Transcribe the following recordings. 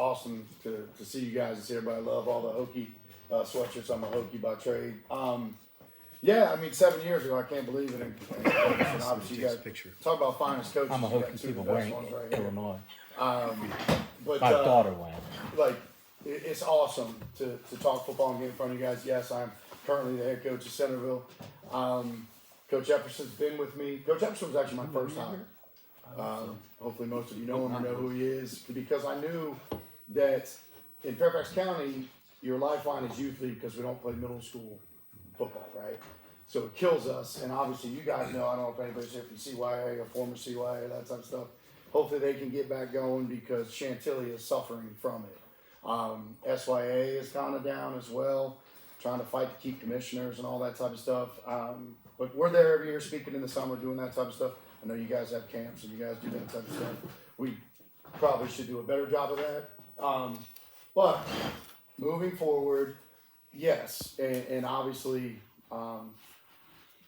awesome to see you guys and see everybody. I love all the Hokie sweatshirts. I'm a Hokie by trade. Yeah, I mean, 7 years ago, I can't believe it. And obviously, you guys talk about finest coaches. I'm a Hokie people wearing right Illinois. But my daughter went. Like, it's awesome to talk football and get in front of you guys. Yes, I'm currently the head coach of Centreville. Coach Epperson's been with me. Coach Epperson was actually my first hire. Hopefully most of you know him or know who he is, because I knew that in Fairfax County, your lifeline is youth league because we don't play middle school football, right? So it kills us, and obviously you guys know, I don't know if anybody's here from CYA or former CYA, that type of stuff. Hopefully they can get back going because Chantilly is suffering from it. SYA is kind of down as well, trying to fight to keep commissioners and all that type of stuff. But we're there every year speaking in the summer, doing that type of stuff. I know you guys have camps and you guys do that type of stuff. We probably should do a better job of that. But moving forward, yes, and obviously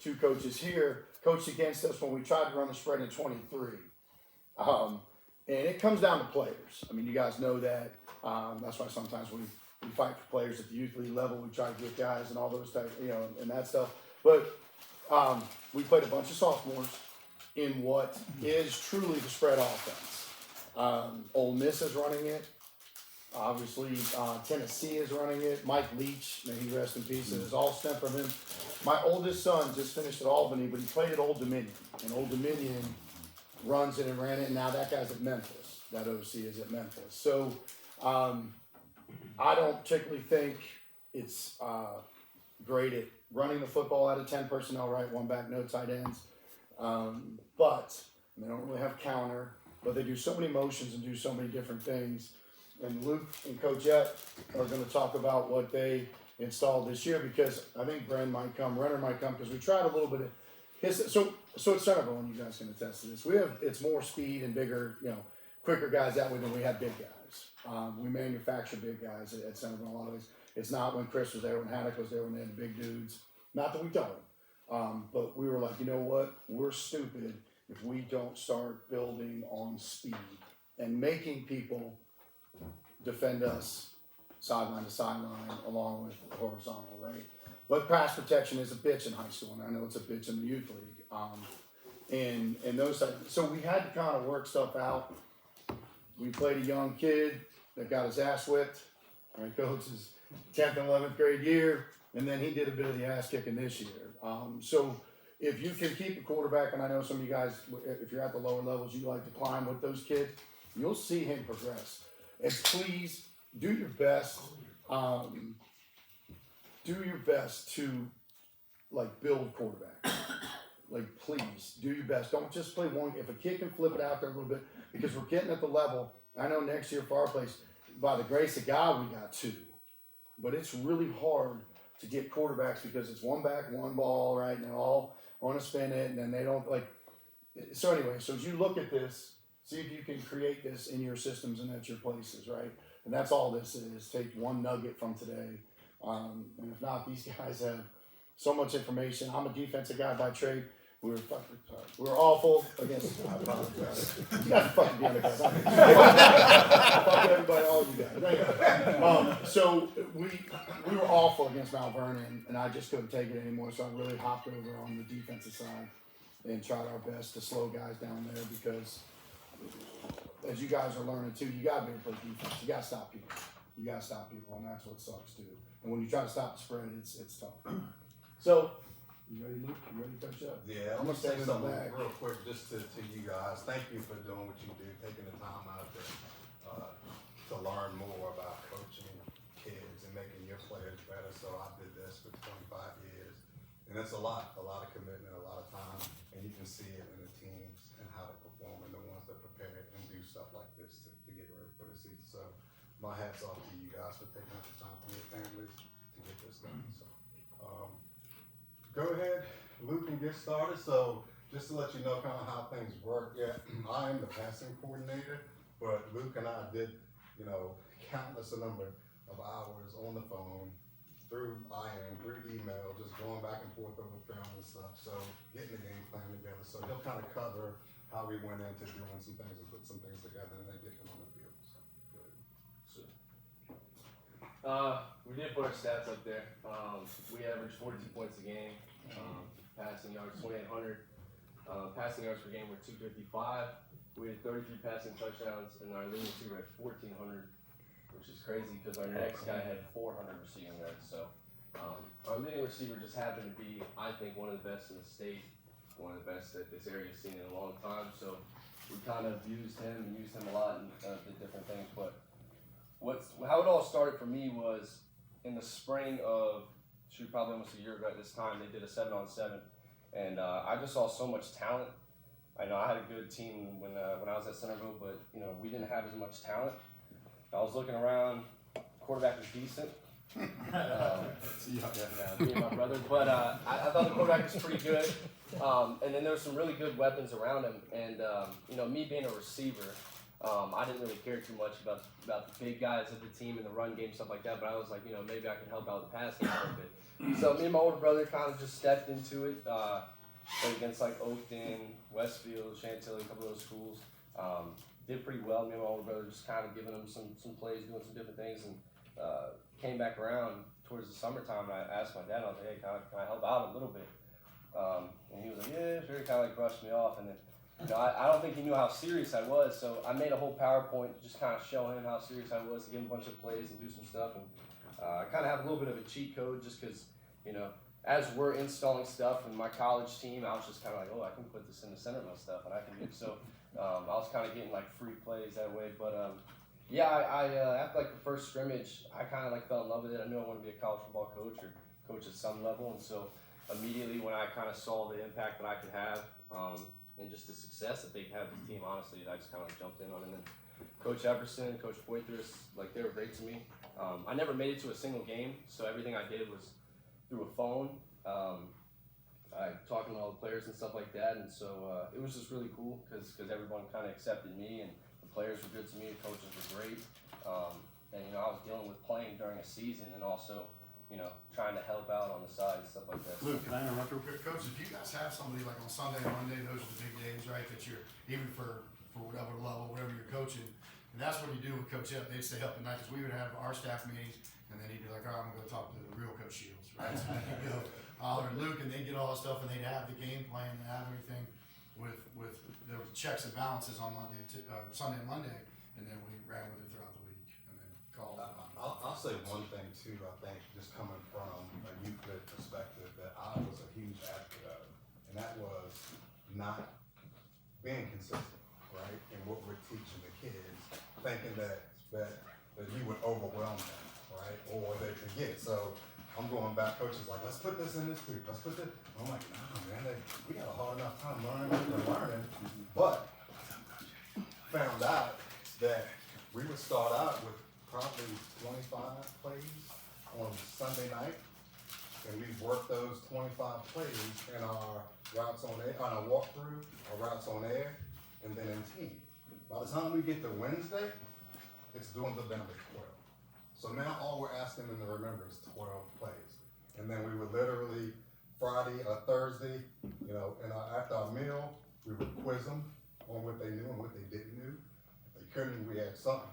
two coaches here coached against us when we tried to run the spread in 23. And it comes down to players. I mean, you guys know that. That's why sometimes we fight for players at the youth league level. We try to get guys and all those types, and that stuff. But we played a bunch of sophomores in what is truly the spread offense. Ole Miss is running it. Obviously, Tennessee is running it. Mike Leach, may he rest in peace, it is all stemmed from him. My oldest son just finished at Albany, but he played at Old Dominion. And Old Dominion runs it and ran it, and now that guy's at Memphis. That OC is at Memphis. So I don't particularly think it's great at running the football out of 10 personnel, right? One back, no tight ends. But they don't really have counter, but they do so many motions and do so many different things. And Luke and Coach Ep are going to talk about what they installed this year, because I think Bren might come, Renner might come, because we tried a little bit of his. So at Centreville, and you guys can attest to this, it's more speed and bigger, quicker guys that way than we have big guys. We manufacture big guys at Centreville in a lot of ways. It's not when Chris was there, when Haddock was there, when they had the big dudes. Not that we don't. But we were like, you know what? We're stupid if we don't start building on speed and making people defend us sideline to sideline along with horizontal, right? But pass protection is a bitch in high school, and I know it's a bitch in the youth league. And those types. So we had to kind of work stuff out. We played a young kid that got his ass whipped. Right, coach, his 10th and 11th grade year, and then he did a bit of the ass kicking this year. So if you can keep a quarterback, and I know some of you guys, if you're at the lower levels, you like to climb with those kids, you'll see him progress. And please do your best. Do your best to build quarterback. Please do your best. Don't just play one. If a kid can flip it out there a little bit, because we're getting at the level. I know next year for our place, by the grace of God, we got 2. But it's really hard to get quarterbacks because it's one back, one ball, right? And they all want to spin it, and then they don't So anyway, so as you look at this, see if you can create this in your systems and at your places, right? And that's all this is. Take one nugget from today. And if not, these guys have so much information. I'm a defensive guy by trade. We were awful against. I apologize. You guys are fucking the other guys. Fuck everybody, all you guys. So we were awful against Mount Vernon, and I just couldn't take it anymore. So I really hopped over on the defensive side and tried our best to slow guys down there, because as you guys are learning too, you gotta be able to play defense. You gotta stop people. And that's what sucks too. And when you try to stop the spread, it's tough. So. You ready, Luke? You ready to touch up? Yeah, I'm gonna say something real quick just to you guys. Thank you for doing what you do, taking the time out to learn more about coaching kids and making your players better. So I did this for 25 years, and it's a lot of commitment, a lot of time, and you can see it in the teams and how they perform and the ones that prepare and do stuff like this to get ready for the season. So my hat's off to you guys for taking out the time from your families to get this done. So. Go ahead, Luke, and get started. So just to let you know kind of how things work, I am the passing coordinator, but Luke and I did, countless a number of hours on the phone, through email, just going back and forth over film and stuff. So getting the game plan together. So he'll kind of cover how we went into doing some things and put some things together and then get them on the field. So good. So We did put our stats up there. We averaged 42 points a game. Passing yards 2,800. Passing yards per game were 255. We had 33 passing touchdowns, and our leading receiver had 1,400, which is crazy because our next guy had 400 receiving yards. So our leading receiver just happened to be, I think, one of the best in the state, one of the best that this area has seen in a long time. So we kind of used him a lot and did different things. But how it all started for me was in the spring of, probably almost a year ago at this time, they did a 7-on-7, and I just saw so much talent. I know I had a good team when I was at Centreville, but we didn't have as much talent. I was looking around, quarterback was decent. Me and my brother, but I thought the quarterback was pretty good. And then there were some really good weapons around him, and me being a receiver, I didn't really care too much about the big guys of the team and the run game, stuff like that, but I was like, maybe I can help out the pass game a little bit. So me and my older brother kind of just stepped into it, played against like Oakton, Westfield, Chantilly, a couple of those schools. Did pretty well. Me and my older brother just kind of giving them some plays, doing some different things, and came back around towards the summertime, and I asked my dad, I was like, hey, can I help out a little bit? And he was like, yeah, sure. He kind of like brushed me off, and then I don't think he knew how serious I was, so I made a whole PowerPoint to just kind of show him how serious I was, to give him a bunch of plays and do some stuff. And I kind of have a little bit of a cheat code just because, as we're installing stuff in my college team, I was just kind of like, oh, I can put this in the Centreville stuff, and I can do so. I was kind of getting like free plays that way, but I after like the first scrimmage, I kind of like fell in love with it. I knew I wanted to be a college football coach or coach at some level, and so immediately when I kind of saw the impact that I could have, and just the success that they had with the team, honestly, I just kind of jumped in on it. And then Coach Epperson, Coach Poitras, like they were great to me. I never made it to a single game, so everything I did was through a phone, talking to all the players and stuff like that. And so it was just really cool because everyone kind of accepted me, and the players were good to me, the coaches were great. And I was dealing with playing during a season and also trying to help out on the side and stuff like that. Luke, can I interrupt real quick? Coach, if you guys have somebody like on Sunday and Monday, those are the big days, right, that you're, even for whatever level, whatever you're coaching, and that's what you do with Coach Ep. They'd stay up at night, because we would have our staff meetings, and then he'd be like, all right, I'm going to go talk to the real Coach Shields, right? So then he'd go, or Luke, and they'd get all that stuff, and they'd have the game plan and have everything with the checks and balances on Sunday and Monday, and then we ran with it throughout the week, and then called it. I'll say one thing too. I think just coming from a youth led perspective that I was a huge advocate of, and that was not being consistent, right, in what we're teaching the kids, thinking that you would overwhelm them, right, or they forget. So I'm going back, coaches like, let's put this in this group, let's put this. I'm like, nah, man, we got a hard enough time learning, but found out that we would start out with probably 25 plays on Sunday night, and we've worked those 25 plays in our routes on air, on our walkthrough, our routes on air, and then in team. By the time we get to Wednesday, it's dwindled down to 12. So now all we're asking them to remember is 12 plays. And then we would literally, Friday or Thursday, after our meal, we would quiz them on what they knew and what they didn't know. If they couldn't, we had something.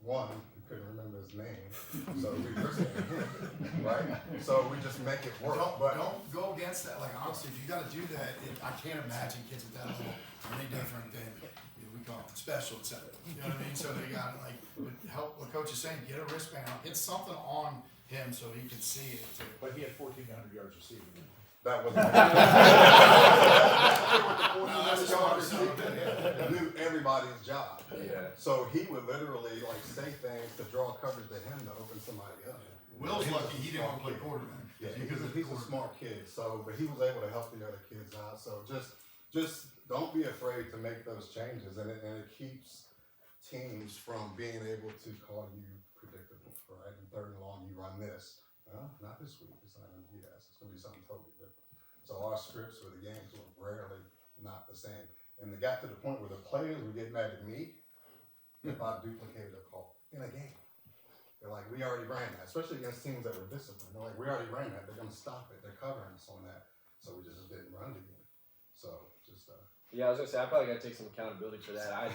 One, we couldn't remember his name, so we presented him, right? So we just make it work. Don't go against that. Like, honestly, if you got to do that, I can't imagine kids at that level are any different than we call them special, etc. You know what I mean? So they got to help. What coach is saying, get a wristband, get something on him so he can see it too. But he had 1,400 yards receiving. That was knew everybody's job. Yeah. So he would literally say things to draw coverage to him to open somebody up. Will's lucky he didn't want to play quarterback. Yeah, he's a smart kid. So, but he was able to help the other kids out. So just don't be afraid to make those changes, and it keeps teams from being able to call you predictable, right? And third and long, you run this. Well, not this week. It's not going to be that. It's going to be something totally different. So our scripts for the games were rarely not the same. And it got to the point where the players would get mad at me if I duplicated a call in a game. They're like, we already ran that, especially against teams that were disciplined. They're like, we already ran that. They're going to stop it. They're covering us on that. So we just didn't run it again. So just. Yeah, I was gonna say I probably gotta take some accountability for that.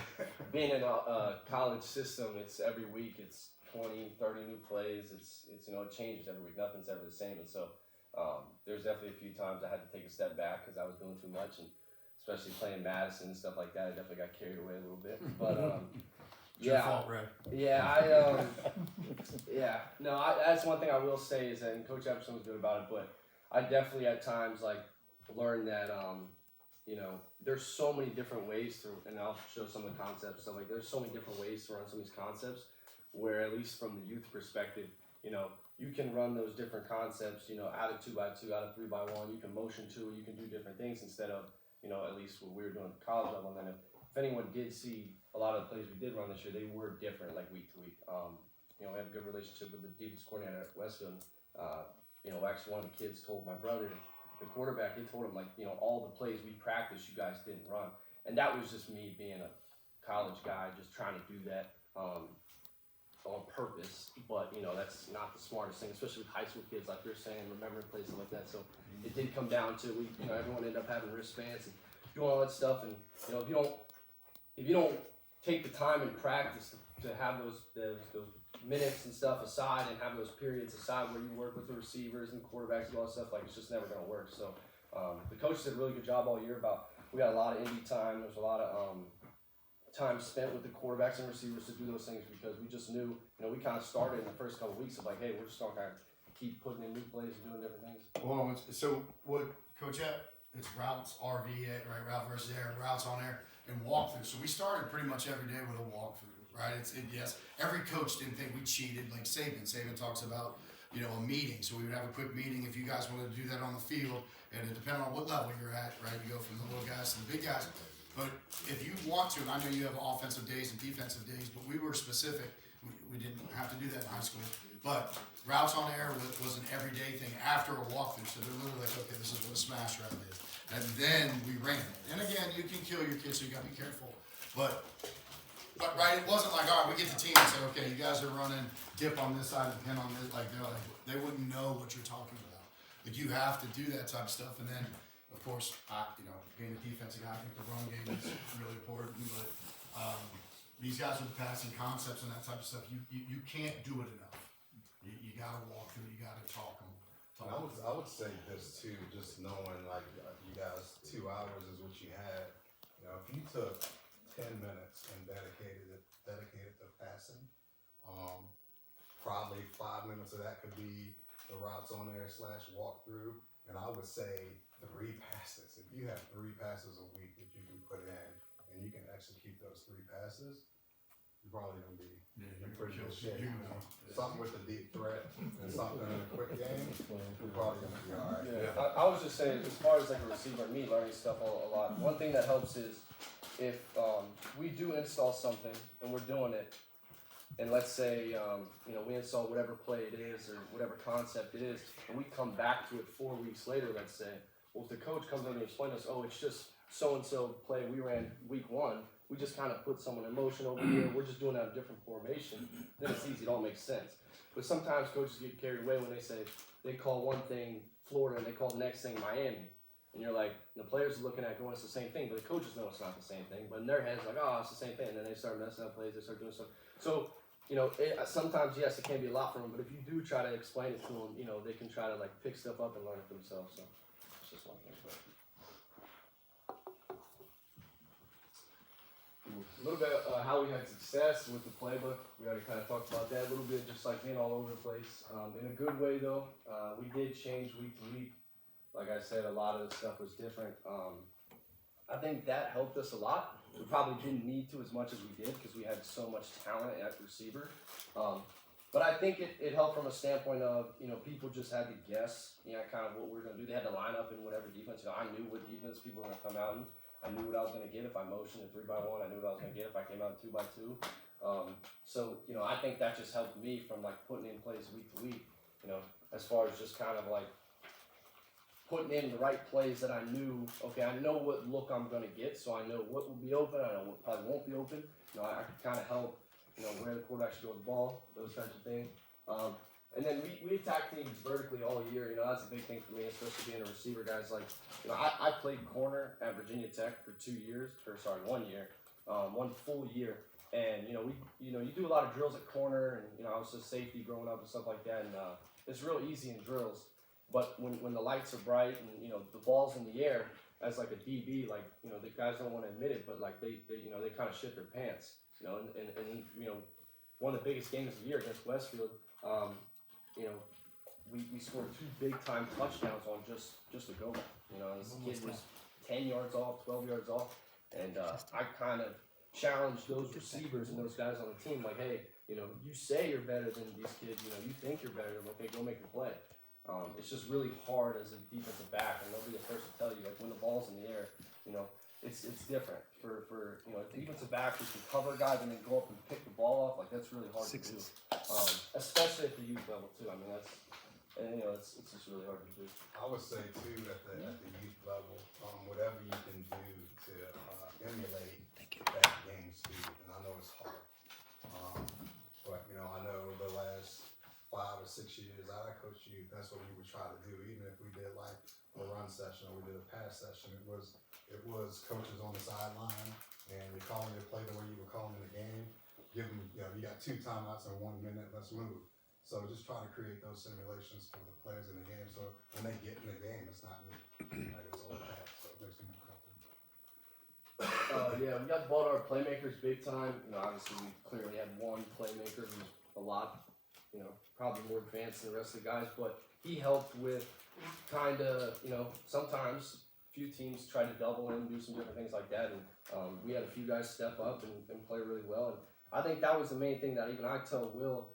Being in a college system, it's every week. It's 20, 30 new plays. It's it changes every week. Nothing's ever the same. And so there's definitely a few times I had to take a step back because I was doing too much, and especially playing Madison and stuff like that, I definitely got carried away a little bit. But It's your fault, Ray. That's one thing I will say is that, and Coach Epperson was good about it, but I definitely at times like learned that there's so many different ways to, and I'll show some of the concepts. So like, there's so many different ways to run some of these concepts, where at least from the youth perspective, you can run those different concepts, out of 2x2, out of 3x1. You can motion 2, you can do different things instead of, at least what we were doing at the college level. And then if anyone did see a lot of the plays we did run this year, they were different, like week to week. We have a good relationship with the defense coordinator at Westfield. Actually one of the kids told my brother, the quarterback, he told him all the plays we practiced, you guys didn't run. And that was just me being a college guy, just trying to do that on purpose. But that's not the smartest thing, especially with high school kids, like you're saying, remembering plays and like that. So it did come down to everyone ended up having wristbands and doing all that stuff. And if you don't take the time in practice to have those minutes and stuff aside, and have those periods aside where you work with the receivers and quarterbacks and all that stuff, it's just never going to work. So the coaches did a really good job all year. We got a lot of indie time. There's a lot of time spent with the quarterbacks and receivers to do those things, because we just knew, we kind of started in the first couple of weeks of hey, we're just going to keep putting in new plays and doing different things. Well, so what Coach it's routes, RV, right? Route versus air, routes on air, and walkthrough. So we started pretty much every day with a walkthrough, right? Yes, every coach didn't think we cheated like Saban. Saban talks about, a meeting. So we would have a quick meeting if you guys wanted to do that on the field, and it depends on what level you're at, right? You go from the little guys to the big guys. But if you want to, and I know you have offensive days and defensive days, but we were specific. We didn't have to do that in high school. But routes on air was an everyday thing after a walkthrough. So they're literally like, okay, this is what a smash route is. And then we ran it. And again, you can kill your kids, so you got to be careful. But right, it wasn't like, all right, we get the team and say, okay, you guys are running dip on this side and pin on this. They wouldn't know what you're talking about. But you have to do that type of stuff. And then, of course, being a defensive guy, I think the run game is really important. But these guys with passing concepts and that type of stuff, you can't do it enough. You got to walk through. You got to talk them. I would say this too, just knowing you guys, 2 hours is what you had. If you took 10 minutes and dedicated to passing, probably 5 minutes of that could be the routes on there / walkthrough. And I would say 3 passes. If you have 3 passes a week that you can put in and you can execute those 3 passes, you're probably gonna be in pretty good shape. Something with a deep threat and something in a quick game, you're probably gonna be all right. Yeah. I was just saying, as far as a receiver and me learning stuff a lot, one thing that helps is if we do install something and we're doing it, and let's say we install whatever play it is or whatever concept it is, and we come back to it 4 weeks later, let's say, well, if the coach comes in and explains to us, it's just so-and-so play we ran week 1, we just kind of put someone in motion over here, we're just doing that in a different formation, then it's easy, it all makes sense. But sometimes coaches get carried away when they call one thing Florida and they call the next thing Miami. And you're like, the players are looking at going, it's the same thing, but the coaches know it's not the same thing. But in their heads, it's the same thing. And then they start messing up plays, they start doing stuff. So, sometimes, yes, it can be a lot for them, but if you do try to explain it to them, they can try to pick stuff up and learn it themselves. So, it's just one thing. But. A little bit how we had success with the playbook. We already kind of talked about that. A little bit just being all over the place. In a good way, though. We did change week to week. Like I said, a lot of the stuff was different. I think that helped us a lot. We probably didn't need to as much as we did because we had so much talent at receiver. But I think it helped from a standpoint of, people just had to guess, kind of what we were going to do. They had to line up in whatever defense. I knew what defense people were going to come out in. I knew what I was going to get if I motioned a 3x1. I knew what I was going to get if I came out in 2x2. So, I think that just helped me from putting in plays week to week, as far as just kind of putting in the right plays that I knew, okay, I know what look I'm going to get, so I know what will be open, I know what probably won't be open. I could kind of help, where the quarterback should go with the ball, those types of things. And then we attack teams vertically all year. That's a big thing for me, especially being a receiver. Guys, I played corner at Virginia Tech for 1 year, 1 full year. And you do a lot of drills at corner, and I was a safety growing up and stuff like that, and it's real easy in drills. But when the lights are bright and the ball's in the air, as like a DB, like the guys don't want to admit it, but like they kind of shit their pants, and one of the biggest games of the year against Westfield, we scored 2 big time touchdowns on just a go. This kid was 10 yards off, 12 yards off, and I kind of challenged those receivers and those guys on the team, like, hey, you say you're better than these kids, you think you're better than them, okay, go make a play. It's just really hard as a defensive back, and they'll be the first to tell you, like when the ball's in the air, it's different for a defensive back who can cover guys and then go up and pick the ball off. Like that's really hard to do, especially at the youth level too. I mean it's just really hard to do. I would say too at the youth level, whatever you can do to emulate that game speed, and I know it's hard, but I know the last 5 or 6 years I coached youth, that's what we would try to do. Even if we did like a run session or we did a pass session, it was coaches on the sideline and you're calling your play the way you were calling the game. Give them, you got 2 timeouts in 1 minute, let's move. So just try to create those simulations for the players in the game, so when they get in the game, it's not me. Like it's all that, so it makes them more comfortable. Yeah, we got the ball to our playmakers big time. Obviously we clearly had one playmaker who's a lot, probably more advanced than the rest of the guys, but he helped with kind of, sometimes a few teams try to double him, do some different things like that, and we had a few guys step up and play really well, and I think that was the main thing that even I tell Will,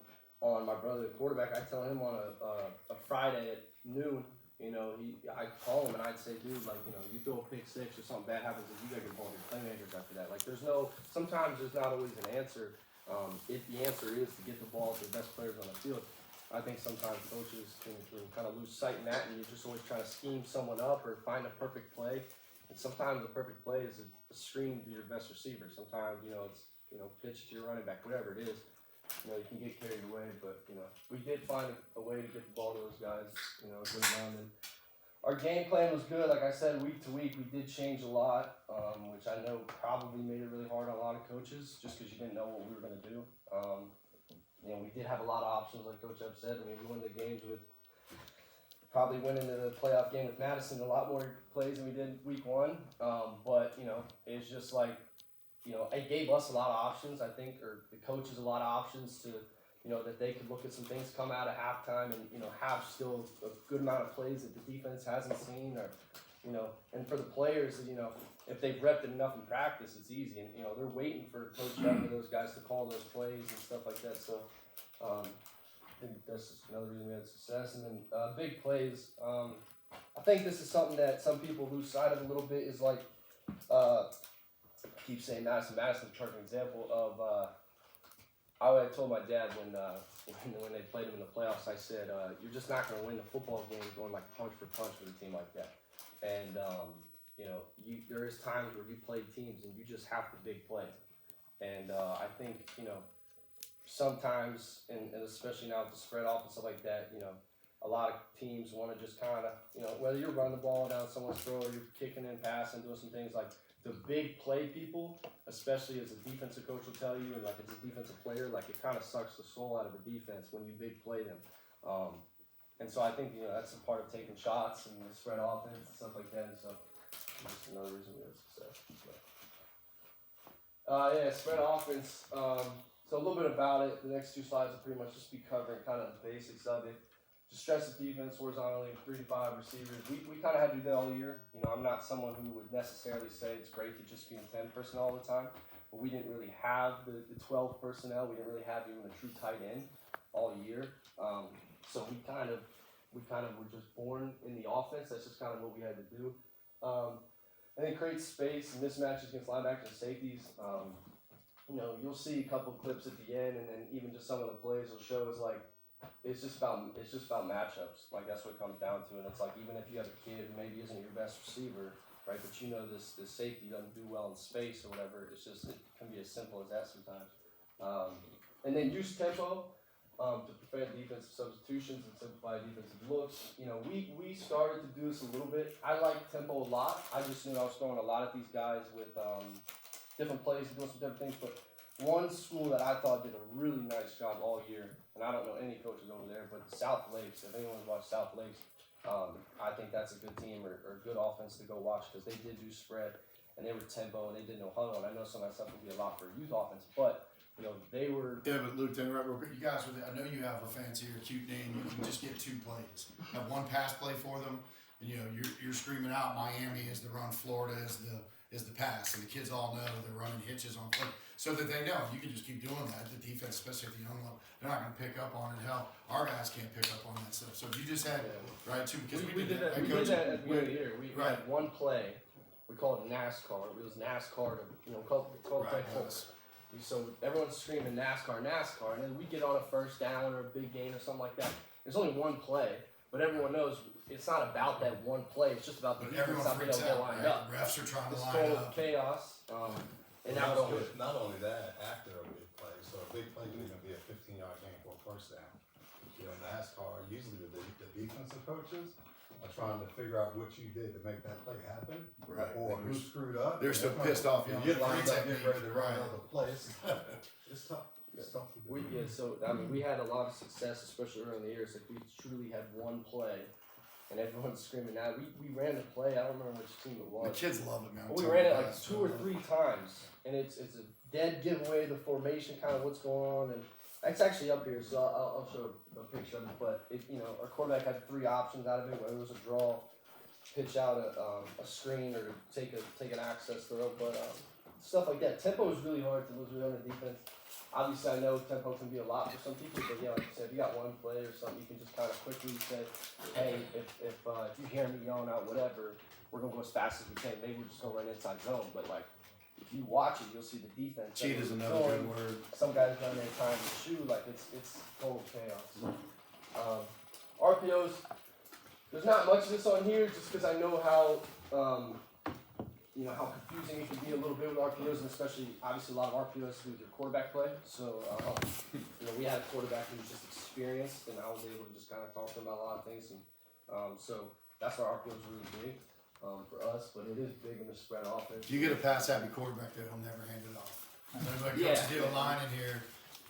on my brother, the quarterback, I tell him on a Friday at noon, I call him and I'd say, dude, like, you throw a pick 6 or something bad happens, you gotta get the ball to your playmakers after that. Like, sometimes there's not always an answer. If the answer is to get the ball to the best players on the field, I think sometimes coaches can kind of lose sight in that, and you're just always trying to scheme someone up or find a perfect play. And sometimes the perfect play is a screen to your best receiver. Sometimes, it's, pitch to your running back, whatever it is. You can get carried away, but we did find a way to get the ball to those guys, a good run. And our game plan was good. Like I said, week to week, we did change a lot, which I know probably made it really hard on a lot of coaches, just because you didn't know what we were going to do. We did have a lot of options, like Coach Epp said. I mean, we won the games with probably went into the playoff game with Madison a lot more plays than we did week 1. But it's just like. It gave us a lot of options, I think, or the coaches a lot of options to, that they could look at some things come out at halftime and, have still a good amount of plays that the defense hasn't seen or, and for the players, if they've repped it enough in practice, it's easy. And, they're waiting for Coach Epp and those guys to call those plays and stuff like that. So, I think that's just another reason we had success. And then big plays, I think this is something that some people lose sight of a little bit is like, I keep saying Madison, perfect example of, I told my dad when they played him in the playoffs, I said, you're just not going to win the football game going like punch for punch with a team like that. And, there is times where you play teams and you just have to big play. And I think, sometimes, and especially now with the spread off and stuff like that, a lot of teams want to just kind of, whether you're running the ball down someone's throat or you're kicking and passing, doing some things like, the big play people, especially as a defensive coach will tell you, and like as a defensive player, like it kind of sucks the soul out of the defense when you big play them. And so I think that's a part of taking shots and the spread offense and stuff like that. And so that's another reason we had success. Spread offense. So a little bit about it. The next 2 slides will pretty much just be covering kind of the basics of it. Just stress the defense horizontally, 3 to 5 receivers. We kind of had to do that all year. I'm not someone who would necessarily say it's great to just be in 10 personnel all the time, but we didn't really have the 12 personnel. We didn't really have even a true tight end all year. So we kind of were just born in the offense. That's just kind of what we had to do. And then create space and mismatches against linebackers and safeties. You'll see a couple clips at the end, and then even just some of the plays will show is like, it's just about matchups. Like that's what it comes down to. And it's like even if you have a kid who maybe isn't your best receiver, right? But this safety doesn't do well in space or whatever. It can be as simple as that sometimes. And then use tempo to prevent defensive substitutions and simplify defensive looks. We started to do this a little bit. I like tempo a lot. I just knew I was throwing a lot at these guys with different plays and doing some different things. But one school that I thought did a really nice job all year, and I don't know any coaches over there, but South Lakes, if anyone's watched South Lakes, I think that's a good team or good offense to go watch because they did do spread and they were tempo and they did no huddle. And I know some of that stuff would be a lot for youth offense, but you know they were. Yeah, but Luke, then right real quick, you guys, I know you have a fancier, cute name. You can just get 2 plays. Have one pass play for them, and you know you're screaming out. Miami is the run, Florida is the pass, and the kids all know they're running hitches on play, so that they know you can just keep doing that. The defense, especially at the young level, they're not going to pick up on it. Hell, our guys can't pick up on that stuff. So if you just had right 2, because we did that. We did that at the beginning of the year. We right. had one play. We called it NASCAR. It was NASCAR to called Right, yes. So everyone's screaming NASCAR, NASCAR, and then we get on a first down or a big gain or something like that. There's only one play, but everyone knows it's not about that one play. It's just about the defense not being able to get lined up. Refs are trying to It's line total up. chaos. And not, now only, not only that, after a big play, so a big play can even be a 15-yard gain for a first down. You know, NASCAR, usually the defensive coaches are trying to figure out what you did to make that play happen, Right. or who screwed up. They're still pissed off. You You get lined up, technique. get ready to run Right. another place. It's tough. It's tough to do. So I mean, we had a lot of success, especially early in the year. It's like we truly had one play, and everyone's screaming out. We ran the play. I don't remember which team it The was. kids love it, man. We ran it like 2 or 3 times, and it's a dead giveaway the formation, kind of what's going on, and it's actually up here. So I'll show a picture of it. But our quarterback had 3 options out of it. Whether it was a draw, pitch out a screen, or take an access throw. But stuff like that. Tempo is really hard to lose on the defense. Obviously, I know tempo can be a lot for some people, but yeah, like you said, if you got one play or something, you can just kind of quickly say, hey, if you hear me yelling out whatever, we're gonna go as fast as we can. Maybe we're just gonna run inside zone, but like if you watch it, you'll see the defense. Cheat is another good word. Some guys run their time to shoot, like it's total chaos. RPOs. There's not much of this on here, just because I know how how confusing it can be a little bit with RPOs, and especially obviously a lot of RPOs with your quarterback play. So we had a quarterback who was just experienced, and I was able to just kind of talk to him about a lot of things, and so that's why RPOs are really big for us, but it is big in the spread offense. You get a pass happy quarterback that will never hand it off. Everybody comes to do a line in here.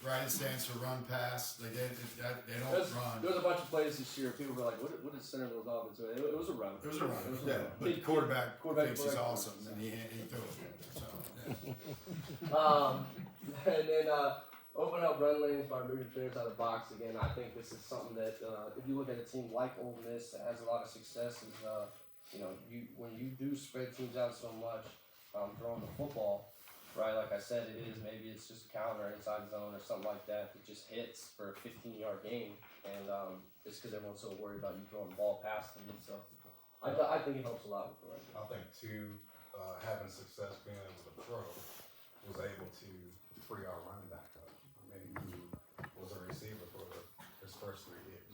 Right, it stands for run pass. They don't run. There was a bunch of plays this year. People were like, "What is Centreville's offense?" It was a run. It was a run. It was a Yeah, run. but the quarterback thinks he's quarterback. awesome, and he threw it. So, And then open up run lanes by moving players out of the box. Again, I think this is something that if you look at a team like Ole Miss that has a lot of success, is when you do spread teams out so much, throwing the football. Right, like I said, maybe it's just a counter inside zone or something like that that just hits for a 15-yard gain, and it's because everyone's so worried about you throwing the ball past them. And so I think it helps a lot with the run. I think too, having success being able to throw was able to free our running back up. I mean, who was a receiver for his first 3 years.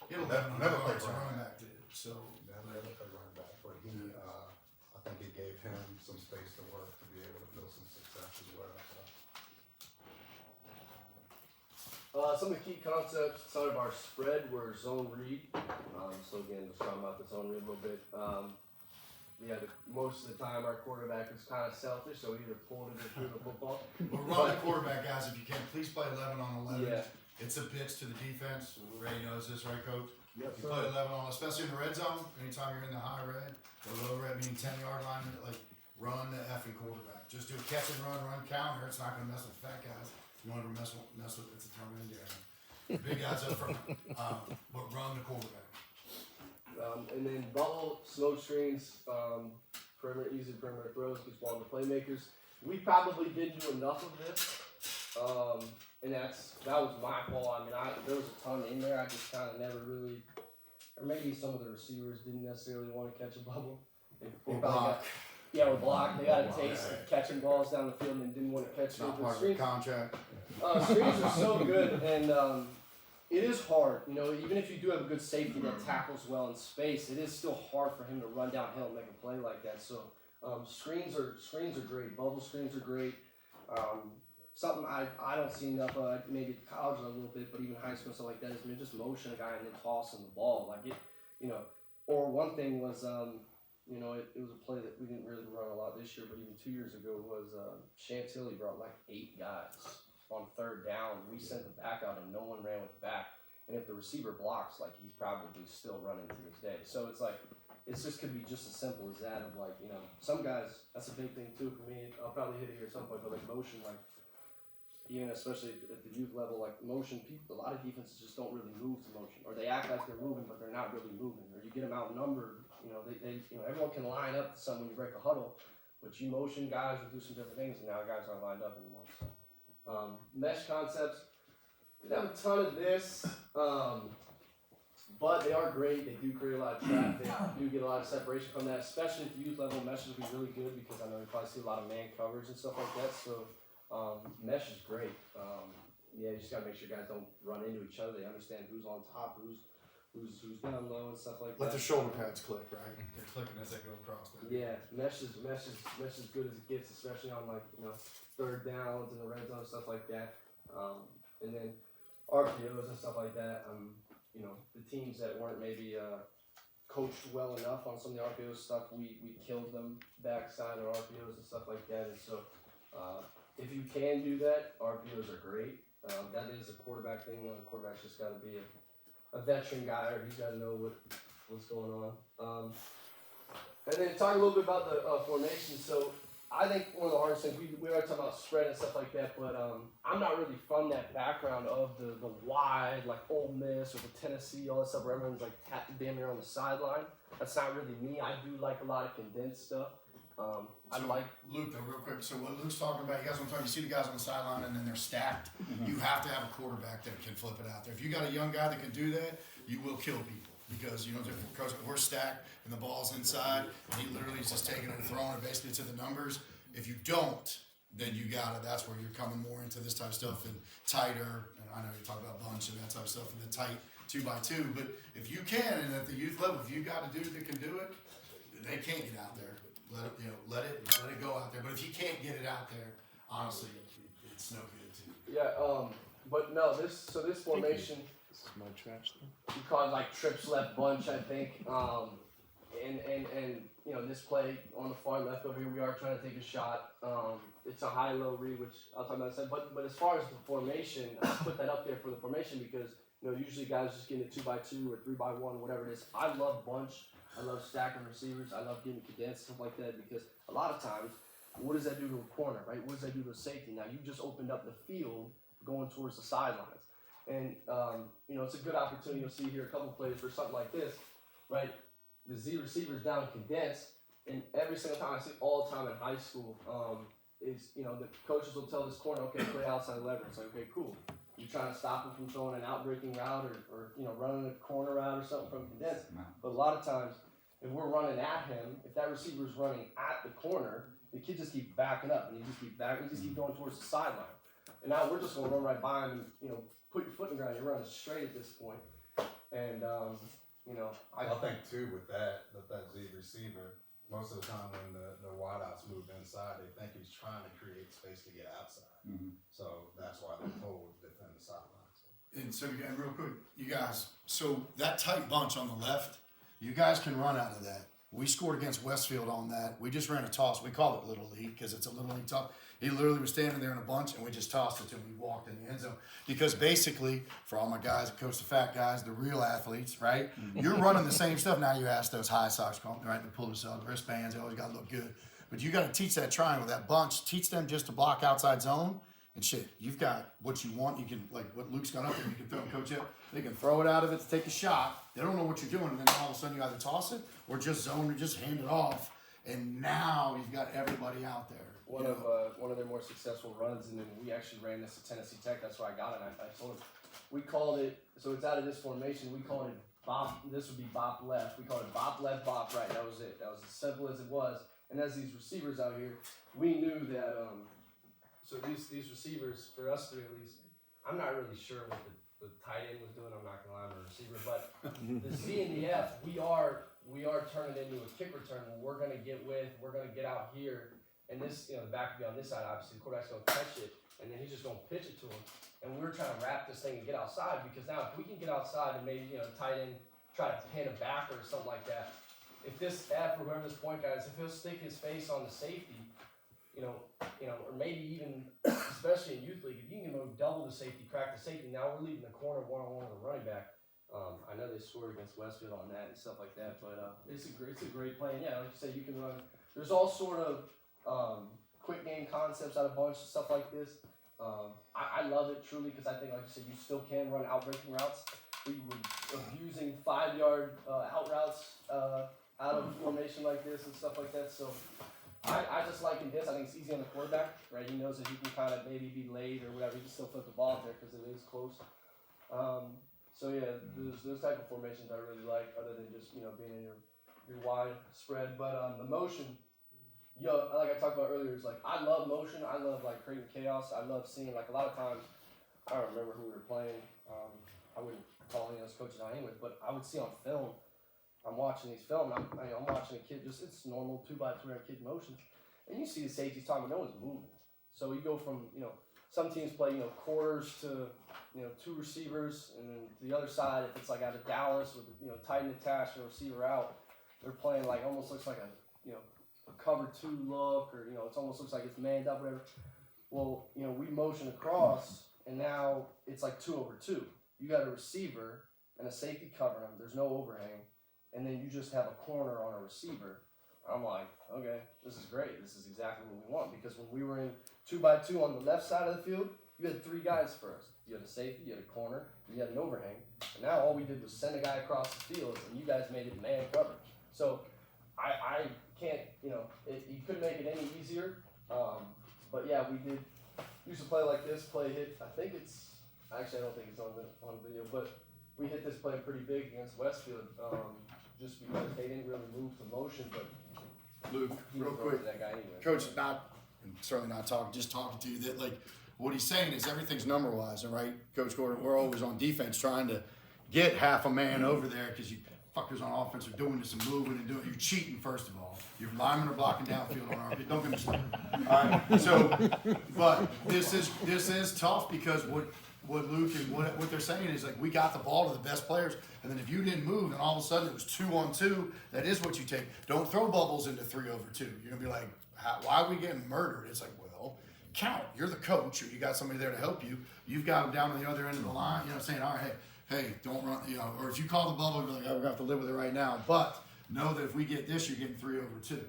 He'll never played played running back, did. So Never played running back, but he, I think it gave him some space to work to be able to feel some success as well. Some of the key concepts inside of our spread were zone read. So again, just talking about the zone read a little bit. Most of the time our quarterback is kind of selfish, so he either pulled it or threw the football. But run the quarterback, guys, if you can. Please play 11 on 11. Yeah. It's a pitch to the defense. Ray knows this, right, Coach? Yes, You play 11 on, especially in the red zone. Anytime you're in the high red or low red, meaning 10-yard line, like run the effing quarterback. Just do a catch and run counter. It's not going to mess with fat guys. You want to mess with it's a term in there. Big guys up front, but run the quarterback. And then bubble, smoke screens, easy perimeter throws, gets ball to playmakers. We probably didn't do enough of this, and that was my fault. I mean, there was a ton in there. I just kind of never really, or maybe some of the receivers didn't necessarily want to catch a bubble. They Or probably block. or block. They got a taste of catching balls down the field and didn't want to catch It's them. not part of the contract. Screens are so good, and it is hard. Even if you do have a good safety that tackles well in space, it is still hard for him to run downhill and make a play like that. So screens are great. Bubble screens are great. Something I don't see enough of, maybe at college a little bit, but even high school and stuff like that, is just motion a guy and then tossing the ball. Or one thing was you know, it was a play that we didn't really run a lot this year, but even 2 years ago was Chantilly brought like 8 guys on 3rd down. We sent the back out and no one ran with the back. And if the receiver blocks, like he's probably still running to this day. So it's like, it's just could be just as simple as that of like, you know, some guys, that's a big thing too for me. I'll probably hit it here at some point, but like motion, like even especially at the youth level, like motion, people, a lot of defenses just don't really move to motion, or they act like they're moving, but they're not really moving, or you get them outnumbered. You know, you know, everyone can line up to something when you break a huddle, but you motion guys will do some different things, and now guys aren't lined up anymore. So, mesh concepts, we don't have a ton of this, but they are great. They do create a lot of traffic. You do get a lot of separation from that, especially at the youth level. Mesh will be really good because I know you probably see a lot of man coverage and stuff like that. So mesh is great. Yeah, you just gotta make sure guys don't run into each other. They understand who's on top, who's down low and stuff like Let that. the shoulder pads click, right? They're clicking as they go across. Yeah, mesh is good as it gets, especially on like, you know, 3rd downs and the red zone, stuff like that. And then RPOs and stuff like that. You know, the teams that weren't maybe coached well enough on some of the RPO stuff, we killed them backside of RPOs and stuff like that. And so if you can do that, RPOs are great. That is a quarterback thing. The quarterback's just got to be a veteran guy, or he's got to know what's going on. And then talk a little bit about the formation. So I think one of the hardest things, we are talking about spread and stuff like that, but I'm not really from that background of the wide, like Ole Miss or the Tennessee, all that stuff where everyone's like damn near on the sideline. That's not really me. I do like a lot of condensed stuff. I like Luke, though, real quick. So what Luke's talking about, you guys, you see the guys on the sideline and then they're stacked. You have to have a quarterback that can flip it out there. If you got a young guy that can do that, you will kill people. Because, you know, because we're stacked and the ball's inside, and he literally is just taking it and throwing it basically to the numbers. If you don't, then you got it. That's where you're coming more into this type of stuff and tighter. And I know you talk about bunch and that type of stuff and the tight 2x2. But if you can, and at the youth level, if you got a dude that can do it, they can't get out there. Let it go out there. But if you can't get it out there, honestly, it's no good too. Yeah, but no, this formation, This is my trash thing. we call it like trips left bunch, I think. And you know, this play on the far left over here, we are trying to take a shot. It's a high-low read, which I'll talk about in a second. But as far as the formation, I put that up there for the formation because, you know, usually guys just getting a 2x2 or 3x1, whatever it is. I love bunch. I love stacking receivers. I love getting condensed, stuff like that, because a lot of times, what does that do to a corner, right? What does that do to a safety? Now, you just opened up the field going towards the sidelines. And, you know, it's a good opportunity. You'll see here a couple plays for something like this, right? The Z receiver's down condensed, and every single time I see all the time in high school, is, you know, the coaches will tell this corner, okay, play outside leverage. It's like, okay, cool. You're trying to stop him from throwing an out-breaking route or you know, running a corner route or something from condensed. But a lot of times, if we're running at him, if that receiver's running at the corner, the kid just keep backing up, and he just keep going towards the sideline. And now we're just going to run right by him and, you know, put your foot in the ground. You're running straight at this point. And, you know, I think too with that Z receiver, most of the time when the wideouts move inside, they think he's trying to create space to get outside. So that's why they're told to defend the sidelines. And so, and real quick, you guys, so that tight bunch on the left, you guys can run out of that. We scored against Westfield on that. We just ran a toss. We call it Little League because it's a Little League toss. He literally was standing there in a bunch, and we just tossed it to him. He walked in the end zone. Because basically, for all my guys that coach the fat guys, the real athletes, right? You're running the same stuff. Now you ask those high socks, right? They pull themselves, wristbands, they always got to look good. But you got to teach that triangle, that bunch, teach them just to block outside zone. And shit, you've got what you want. You can, like what Luke's got up there, you can throw coach up. They can throw it out of it to take a shot. They don't know what you're doing. And then all of a sudden you either toss it or just zone or just hand it off. And now you've got everybody out there. one of their more successful runs, and then we actually ran this at Tennessee Tech. That's where I got it. I told him, we called it, so it's out of this formation, we called it bop, this would be bop left. We called it bop left, bop right. That was it. That was as simple as it was. And as these receivers out here, we knew that, so these receivers, for us three at least, I'm not really sure what the tight end was doing. I'm not gonna lie, I'm a receiver, but the Z and the F, we are turning into a kick return. We're gonna get out here, and this, the back will be on this side. Obviously, the quarterback's gonna catch it, and then he's just gonna pitch it to him. And we're trying to wrap this thing and get outside, because now if we can get outside and maybe tight end try to pin a backer or something like that, if this F or whoever this point guy is, if he'll stick his face on the safety, or maybe even, especially in youth league, if you can go double the safety, crack the safety, now we're leaving the corner one-on-one with the running back. I know they scored against Westfield on that and stuff like that, but it's a great play. And yeah, like you said, you can run. There's all sort of quick game concepts out of a bunch of stuff like this. I love it truly because I think, like you said, you still can run out-breaking routes. We were abusing 5-yard out routes out of formation like this and stuff like that. So I just like this. I think it's easy on the quarterback, right? He knows that he can kind of maybe be late or whatever. He can still flip the ball out there because it is close. So yeah, those type of formations I really like, other than just being in your wide spread. But the motion, like I talked about earlier, is like I love motion. I love like creating chaos. I love seeing like a lot of times. I don't remember who we were playing. I wouldn't call any of those coaches out anyways, but I would see on film. I'm watching these film. I'm watching a kid. It's normal 2x3 kid motions, and you see the safeties talking. No one's moving. So you go from some teams play quarters to 2 receivers, and then to the other side, if it's like out of Dallas with tight end attached and receiver out, they're playing like almost looks like a cover 2 look, or it almost looks like it's manned up, whatever. Well, we motion across, and now it's like 2 over 2. You got a receiver and a safety covering them. There's no overhang, and then you just have a corner on a receiver. I'm like, okay, this is great. This is exactly what we want, because when we were in 2x2 on the left side of the field, you had 3 guys first. You had a safety, you had a corner, and you had an overhang. And now all we did was send a guy across the field, and you guys made it man coverage. So I can't, you couldn't make it any easier. But yeah, we did used to play like this. Play hit. I don't think it's on video, but we hit this play pretty big against Westfield, just because they didn't really move to motion, but. Luke, real quick, that guy anyway. Coach, certainly not talking, just talking to you that like what he's saying is everything's number wise, right? Coach Gordon, we're always on defense trying to get half a man over there because you fuckers on offense are doing this and moving and doing. You're cheating first of all. Your linemen are blocking downfield on our. Don't get me started. All right. So, but this is tough because what Luke and what they're saying is like we got the ball to the best players, and then if you didn't move, and all of a sudden it was 2-on-2, that is what you take. Don't throw bubbles into 3 over 2. You're gonna be like, why are we getting murdered? It's like, well, count. You're the coach, or you got somebody there to help you. You've got them down to the other end of the line. Saying, all right, hey, don't run. Or if you call the bubble, you're like, oh, we're gonna have to live with it right now. But know that if we get this, you're getting 3 over 2.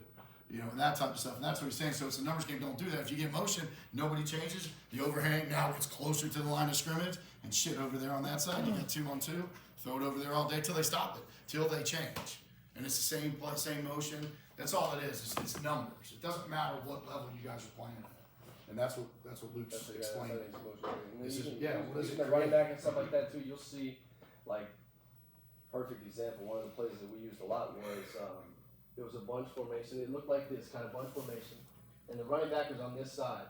And that type of stuff. And that's what he's saying. So it's a numbers game. Don't do that. If you get motion, nobody changes. The overhang now gets closer to the line of scrimmage, and shit over there on that side. You got 2-on-2. Throw it over there all day till they stop it, till they change. And it's the same play, same motion. That's all it is. It's numbers. It doesn't matter what level you guys are playing at. And that's what Luke's explaining. The running back and stuff like that too. You'll see, like, perfect example. One of the plays that we used a lot was. It was a bunch formation. It looked like this, kind of bunch formation. And the running back was on this side.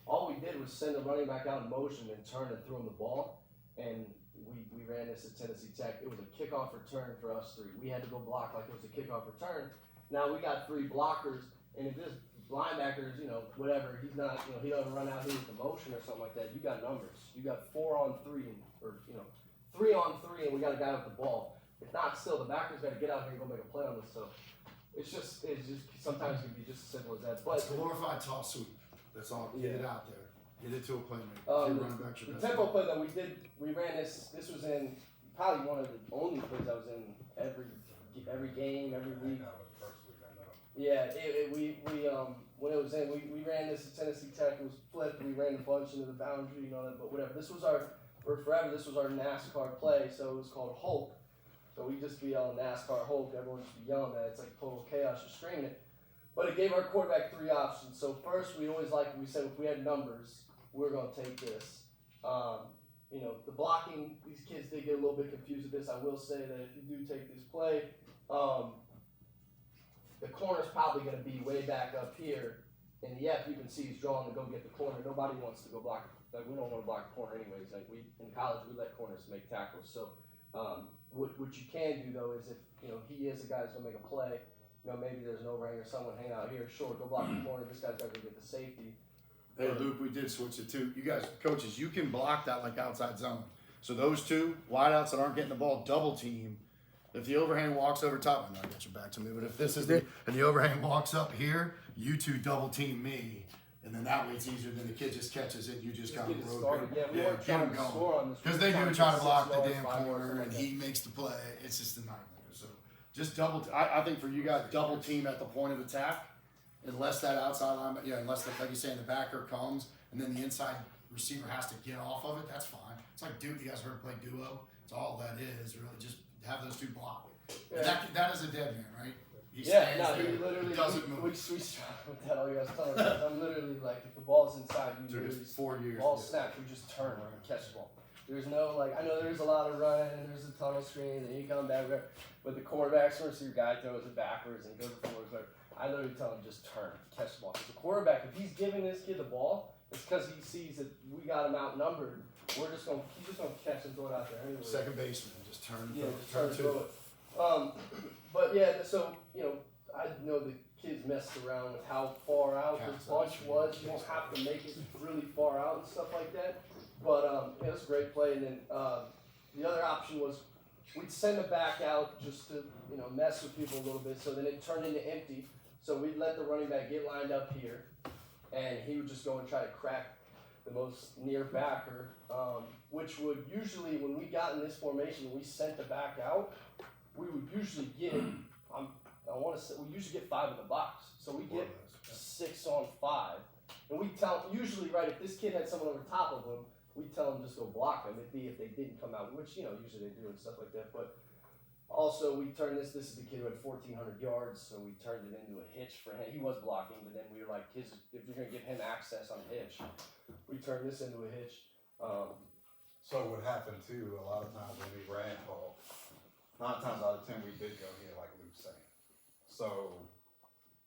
All we did was send the running back out in motion and turn and throw him the ball. And we ran this at Tennessee Tech. It was a kickoff return for us 3. We had to go block like it was a kickoff return. Now we got 3 blockers. And if this linebacker is, whatever, he's not, he doesn't run out here with the motion or something like that, you got numbers. You got 4-on-3 or 3-on-3, and we got a guy with the ball. If not, still, the backer's got to get out here and go make a play on this. So it's just sometimes it can be just as simple as that. But it's glorified toss sweep. That's all. Get it out there. Get it to a playmaker. The tempo play that we ran this was in probably one of the only plays I was in every game, every week. Yeah, when it was in, we ran this at Tennessee Tech. It was flipped. We ran a bunch into the boundary, but whatever. This was our NASCAR play, so it was called Hulk. So we just be yelling NASCAR Hulk, everyone just be yelling that. It's like total chaos, just screaming it. But it gave our quarterback 3 options. So first, we always we said if we had numbers, we're going to take this. The blocking, these kids did get a little bit confused with this. I will say that if you do take this play, the corner's probably going to be way back up here. And the F you can see is drawn to go get the corner. Nobody wants to go block. Like, we don't want to block a corner anyways. Like in college, we let corners make tackles. So what you can do though is if he is a guy who's gonna make a play, maybe there's an overhang or someone hanging out here. Sure, go block the corner. This guy's got to go get the safety. Hey Luke, we did switch it too. You guys, coaches, you can block that like outside zone. So those 2 wideouts that aren't getting the ball, double team If the overhang walks over top, I know I got your back to me, but if this is the and the overhang walks up here, you two double team me, and then that way it's easier. Then the kid just catches it. You just kind Get it of road started. Yeah, we weren't trying to score on this. because they do try to block the damn corner, and he makes the play. It's just a nightmare. So just double. I think for you guys, double team at the point of attack, unless that outside line, unless like you say, the backer comes, and then the inside receiver has to get off of it. That's fine. It's like you guys heard play duo. It's all that is really just have those two block. And that is a dead man, right? He stands there, he literally doesn't move. We struggle with that all you guys telling us. I'm literally like, if the ball's inside, you Took us literally 4 years. ball snaps, we just turn and catch the ball. There's no like, I know there's a lot of running and there's a tunnel screen and you come back, but the quarterback's first, your guy throws it backwards and goes forward. But I literally tell him just turn, catch the ball. Because the quarterback, if he's giving this kid the ball, it's because he sees that we got him outnumbered. He's just gonna catch and throw it out there anyway. Second baseman, just turn. Yeah, just try to throw it. But yeah, so I know the kids messed around with how far out the bunch was. You don't have to make it really far out and stuff like that. But it was a great play. And then the other option was we'd send it back out just to mess with people a little bit. So then it turned into empty. So we'd let the running back get lined up here, and he would just go and try to crack the most near backer, which would usually, when we got in this formation, we sent the back out, we would usually get, we usually get 5 in the box. So we get 6 on 5. And we tell, usually, right, if this kid had someone over top of him, we tell them just go block them. It'd be if they didn't come out, which, usually they do and stuff like that. But also, we turned this is the kid who had 1,400 yards, so we turned it into a hitch for him. He was blocking, but then we were like, if you're going to give him access on a hitch, we turned this into a hitch. So what happened too, a lot of times when we ran ball, 9 times out of 10 we did go here like Luke's saying. So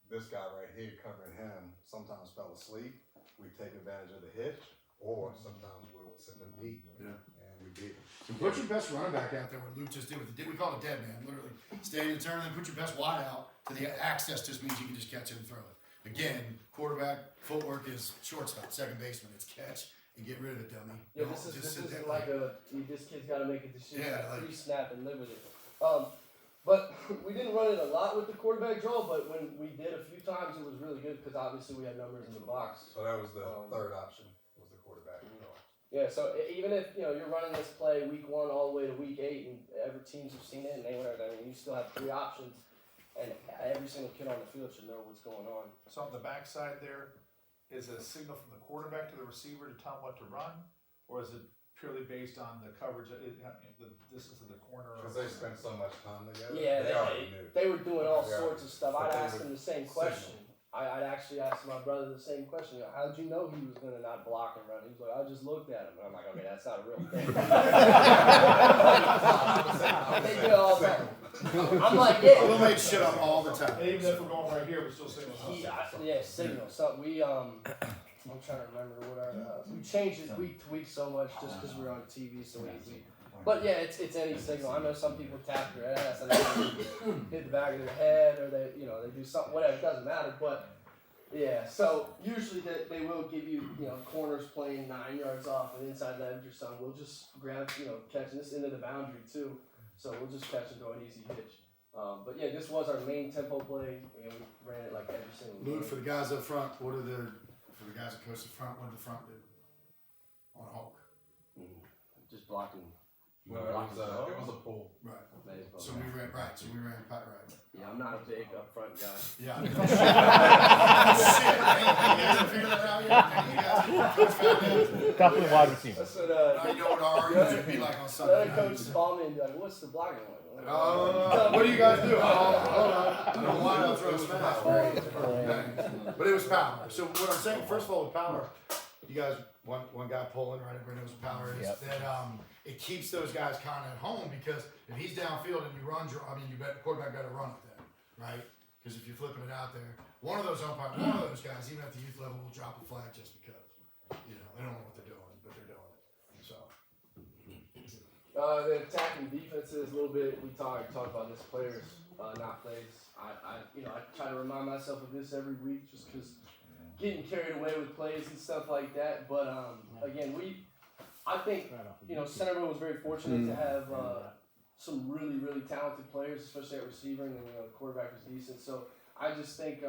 this guy right here covering him sometimes fell asleep. We take advantage of the hitch, or sometimes we'll send him deep. Yeah. And we did. So put your best running back out there, what Luke just did with we call it dead man, literally. Stay in the turn and then put your best wide out to the access just means you can just catch it and throw it. Again, quarterback footwork is shortstop, second baseman. It's catch and get rid of it, dummy. Yeah, this is like this kid's got to make a decision, pre-snap and live with it. But we didn't run it a lot with the quarterback draw, but when we did a few times, it was really good because obviously we had numbers in the box. So that was the third option, was the quarterback draw. Yeah, so even if you're running this play week 1 all the way to week 8, and every teams have seen it, and they learned, you still have 3 options, and every single kid on the field should know what's going on. So on the backside there, is it a signal from the quarterback to the receiver to tell him what to run, or is it purely based on the coverage, the distance of the corner? Because they spent so much time together. Yeah, they already knew. They were doing all sorts of stuff. I'd ask them the same question. I'd actually ask my brother the same question. How did you know he was going to not block and run? He was like, I just looked at him. And I'm like, okay, that's not a real thing. They do it all the time. I'm like, yeah. We'll make shit up all the time. And even if we're going right here, we're still signal. Yeah, signal. So we, I'm trying to remember what we changed it week to week so much just because we were on TV. So but yeah, it's any signal. I know some people tap their ass and they hit the back of their head, or they do something, whatever. It doesn't matter. But yeah, so usually they will give you corners playing 9 yards off and inside the edge or something. We'll just grab catching this into the boundary too. So we'll just catch and throw an easy hitch. But yeah, this was our main tempo play, and we ran it like every single game. Luke, for the guys up front, for the guys that coach the front, what did the front do on Hulk? Just blocking. No, it was a pull. Right. Baseball. So we ran right. Yeah, I'm not a big up front guy. Yeah. Shit, man. You guys figure that out yet? You guys coach found out? Couple of wide receivers. That's what Now you know what our arguments would be like on Sunday other night. coaches call me and be like, "What's the blocking one?" What do you guys do? Hold on. I don't know why I throw smash. But it was power. So what I'm saying, first of all, with power, you guys, one guy pulling, right? Everybody knows what power is. That it keeps those guys kind of at home because if he's downfield and you run, you bet the quarterback got to run it then, right? Because if you're flipping it out there, one of those guys, even at the youth level, will drop a flag just because. They don't know what they're doing, but they're doing it. So. The attacking defenses a little bit. We talk about this players, not plays. I try to remind myself of this every week just because getting carried away with plays and stuff like that. But again, I think Centreville was very fortunate to have some really, really talented players, especially at receiver, and then the quarterback was decent. So I just think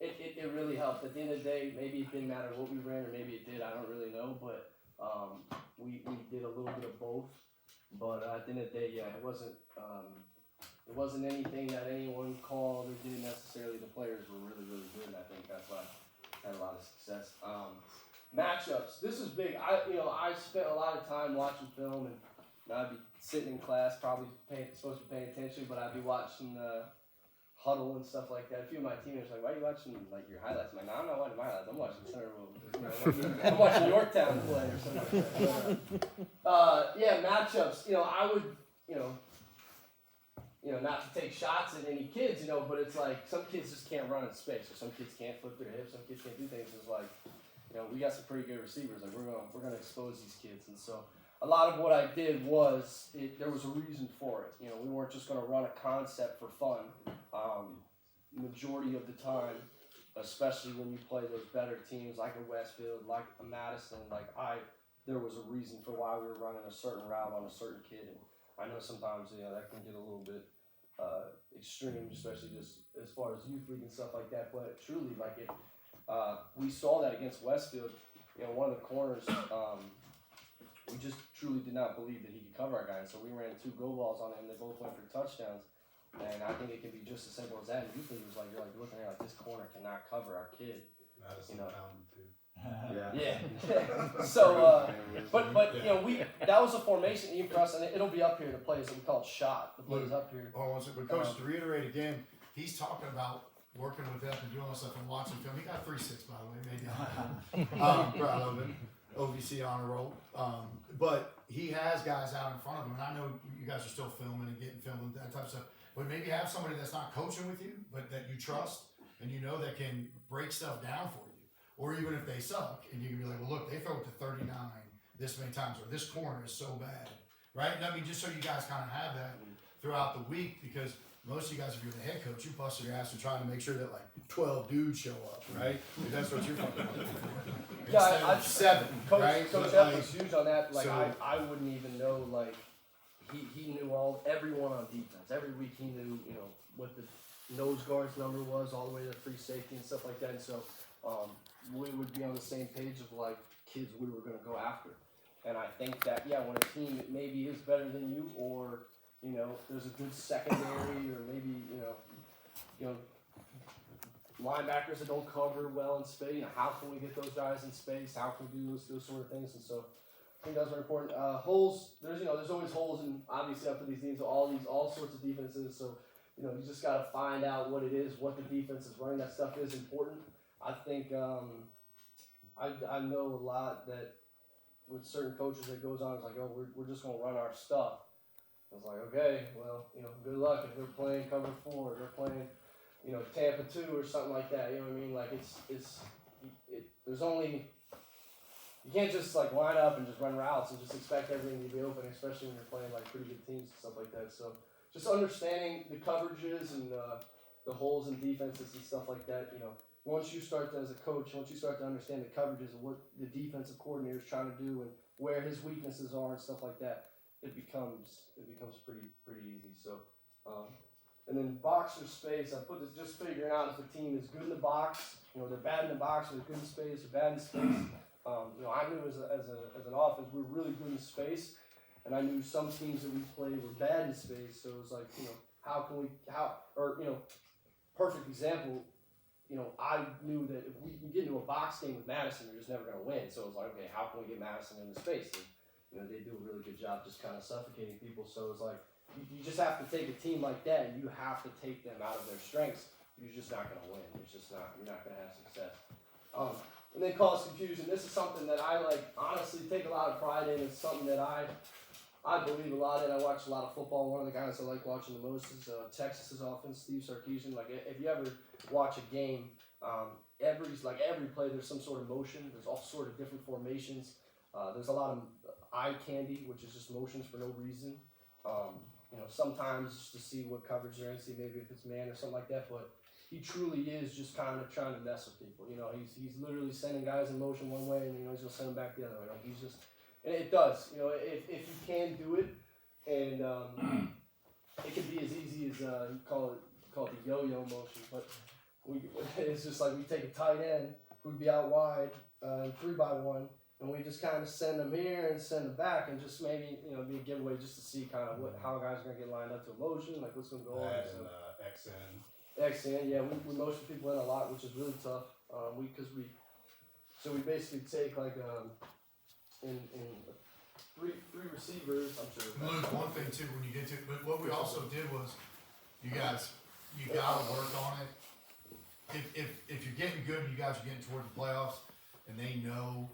it really helped. At the end of the day, maybe it didn't matter what we ran, or maybe it did. I don't really know, but we did a little bit of both. But at the end of the day, yeah, it wasn't anything that anyone called or did necessarily. The players were really, really good, and I think that's why I had a lot of success. Matchups. This is big. I spent a lot of time watching film, and I'd be sitting in class, probably supposed to be paying attention, but I'd be watching huddle and stuff like that. A few of my teammates were like, "Why are you watching like your highlights?" I'm like, "No, I'm not watching my highlights. I'm watching Centreville. I'm watching Yorktown play or something like that." Yeah, matchups. I would, not to take shots at any kids, but it's like some kids just can't run in space, or some kids can't flip their hips, some kids can't do things. It's like, we got some pretty good receivers, and we're gonna expose these kids, and so. A lot of what I did was, there was a reason for it. We weren't just going to run a concept for fun. Majority of the time, especially when you play those better teams like a Westfield, like a Madison, there was a reason for why we were running a certain route on a certain kid. And I know sometimes, that can get a little bit extreme, especially just as far as youth league and stuff like that. But truly, if we saw that against Westfield, one of the corners, we just truly did not believe that he could cover our guy, and so we ran 2 go balls on him. They both went for touchdowns, and I think it can be just as simple as that. And usually, it was you're looking at this corner cannot cover our kid. Madison found him too. Yeah. So, but that was a formation even for us, and it'll be up here. The plays that we call it shot. The plays up here. But coach, to reiterate again, he's talking about working with Ep and doing all that stuff and watching film. He got 3.6 by the way, maybe. Proud of it. OVC honor roll. But he has guys out in front of him, and I know you guys are still filming and getting filmed and that type of stuff. But maybe have somebody that's not coaching with you, but that you trust and that can break stuff down for you. Or even if they suck, and you can be like, well, look, they throw it to 39 this many times, or this corner is so bad, right? And I mean, just so you guys kind of have that throughout the week, because most of you guys, if you're the head coach, you busted your ass and trying to make sure that 12 dudes show up, right? Because that's what you're fucking looking for. Yeah, I've 7, Coach, right? Coach F was huge on that. I wouldn't even know. He knew everyone on defense. Every week he knew, what the nose guard's number was, all the way to free safety and stuff like that. And so we would be on the same page of kids we were going to go after. And I think that when a team maybe is better than you, or there's a good secondary, or maybe linebackers that don't cover well in space. How can we get those guys in space? How can we do those sort of things? And so I think that's very important. Holes. There's always holes, and obviously up to these teams, all sorts of defenses. So you just got to find out what it is, what the defense is running. That stuff is important. I think I know a lot that with certain coaches that goes on, it's like, oh, we're just gonna run our stuff. I was like, okay, well, good luck if they're playing cover 4, or they're playing, Tampa 2 or something like that. You know what I mean? There's only, you can't just line up and just run routes and just expect everything to be open, especially when you're playing pretty good teams and stuff like that. So just understanding the coverages and the holes in defenses and stuff like that. Once you start to, as a coach, once you start to understand the coverages and what the defensive coordinator is trying to do and where his weaknesses are and stuff like that, it becomes pretty easy. So, and then box or space, I put this just figuring out if a team is good in the box, they're bad in the box, or they're good in space, or bad in space. I knew as an offense we were really good in space, and I knew some teams that we played were bad in space. So it was perfect example. I knew that if we get into a box game with Madison, we're just never going to win. So it was okay, how can we get Madison into space? And, they do a really good job just kind of suffocating people. So it's you just have to take a team like that, and you have to take them out of their strengths. You're just not going to win. You're not going to have success. And then cause confusion. This is something that I honestly take a lot of pride in. It's something that I believe a lot in. I watch a lot of football. One of the guys I like watching the most is Texas's offense, Steve Sarkisian. If you ever watch a game, every play there's some sort of motion. There's all sort of different formations. There's a lot of eye candy, which is just motions for no reason. Sometimes just to see what coverage they're in, see maybe if it's man or something like that. But he truly is just kind of trying to mess with people. He's literally sending guys in motion one way, and he's gonna send them back the other way. And it does. If you can do it, and it can be as easy as you call it the yo-yo motion, but it's just like we take a tight end who'd be out wide in 3x1, and we just kind of send them here and send them back, and just maybe be a giveaway just to see kind of how guys are gonna get lined up to a motion, like what's gonna go on. And XN, yeah, we motion people in a lot, which is really tough. We basically take like in three receivers. I'm sure. Luke, one thing too, when you get to, but what we also did was, you guys, you gotta work on it. If you're getting good, you guys are getting toward the playoffs, and they know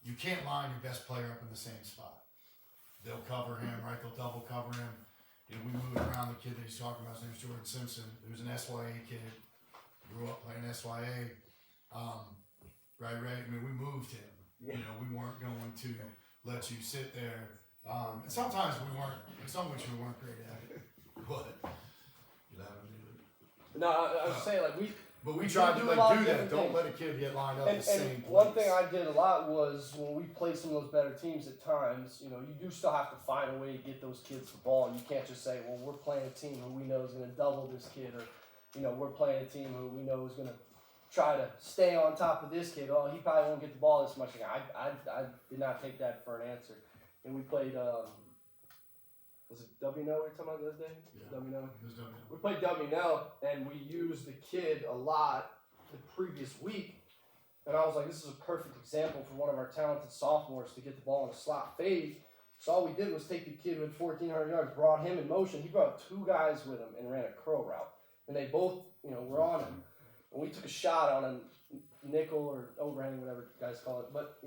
you can't line your best player up in the same spot. They'll cover him, right? They'll double cover him. We moved around the kid that he's talking about. His name's Jordan Simpson. He was an SYA kid. Grew up playing SYA. Right. I mean, we moved him. Yeah. We weren't going to let you sit there. And sometimes we weren't. In some weeks we weren't great at it. But no, I was saying like we. But we tried to do that. Don't let a kid get lined up the same place. One thing I did a lot was when we played some of those better teams at times, you do still have to find a way to get those kids the ball. You can't just say, well, we're playing a team who we know is going to double this kid, or, we're playing a team who we know is going to try to stay on top of this kid. Oh, he probably won't get the ball this much. I did not take that for an answer. And we played, was it W&O we were talking about the other day? Yeah. W&O? It was W&O. We played W&O, and we used the kid a lot the previous week. And I was like, this is a perfect example for one of our talented sophomores to get the ball in a slot fade. So all we did was take the kid with 1,400 yards, brought him in motion. He brought two guys with him and ran a curl route. And they both, were on him. And we took a shot on a nickel or overhang, whatever you guys call it. But,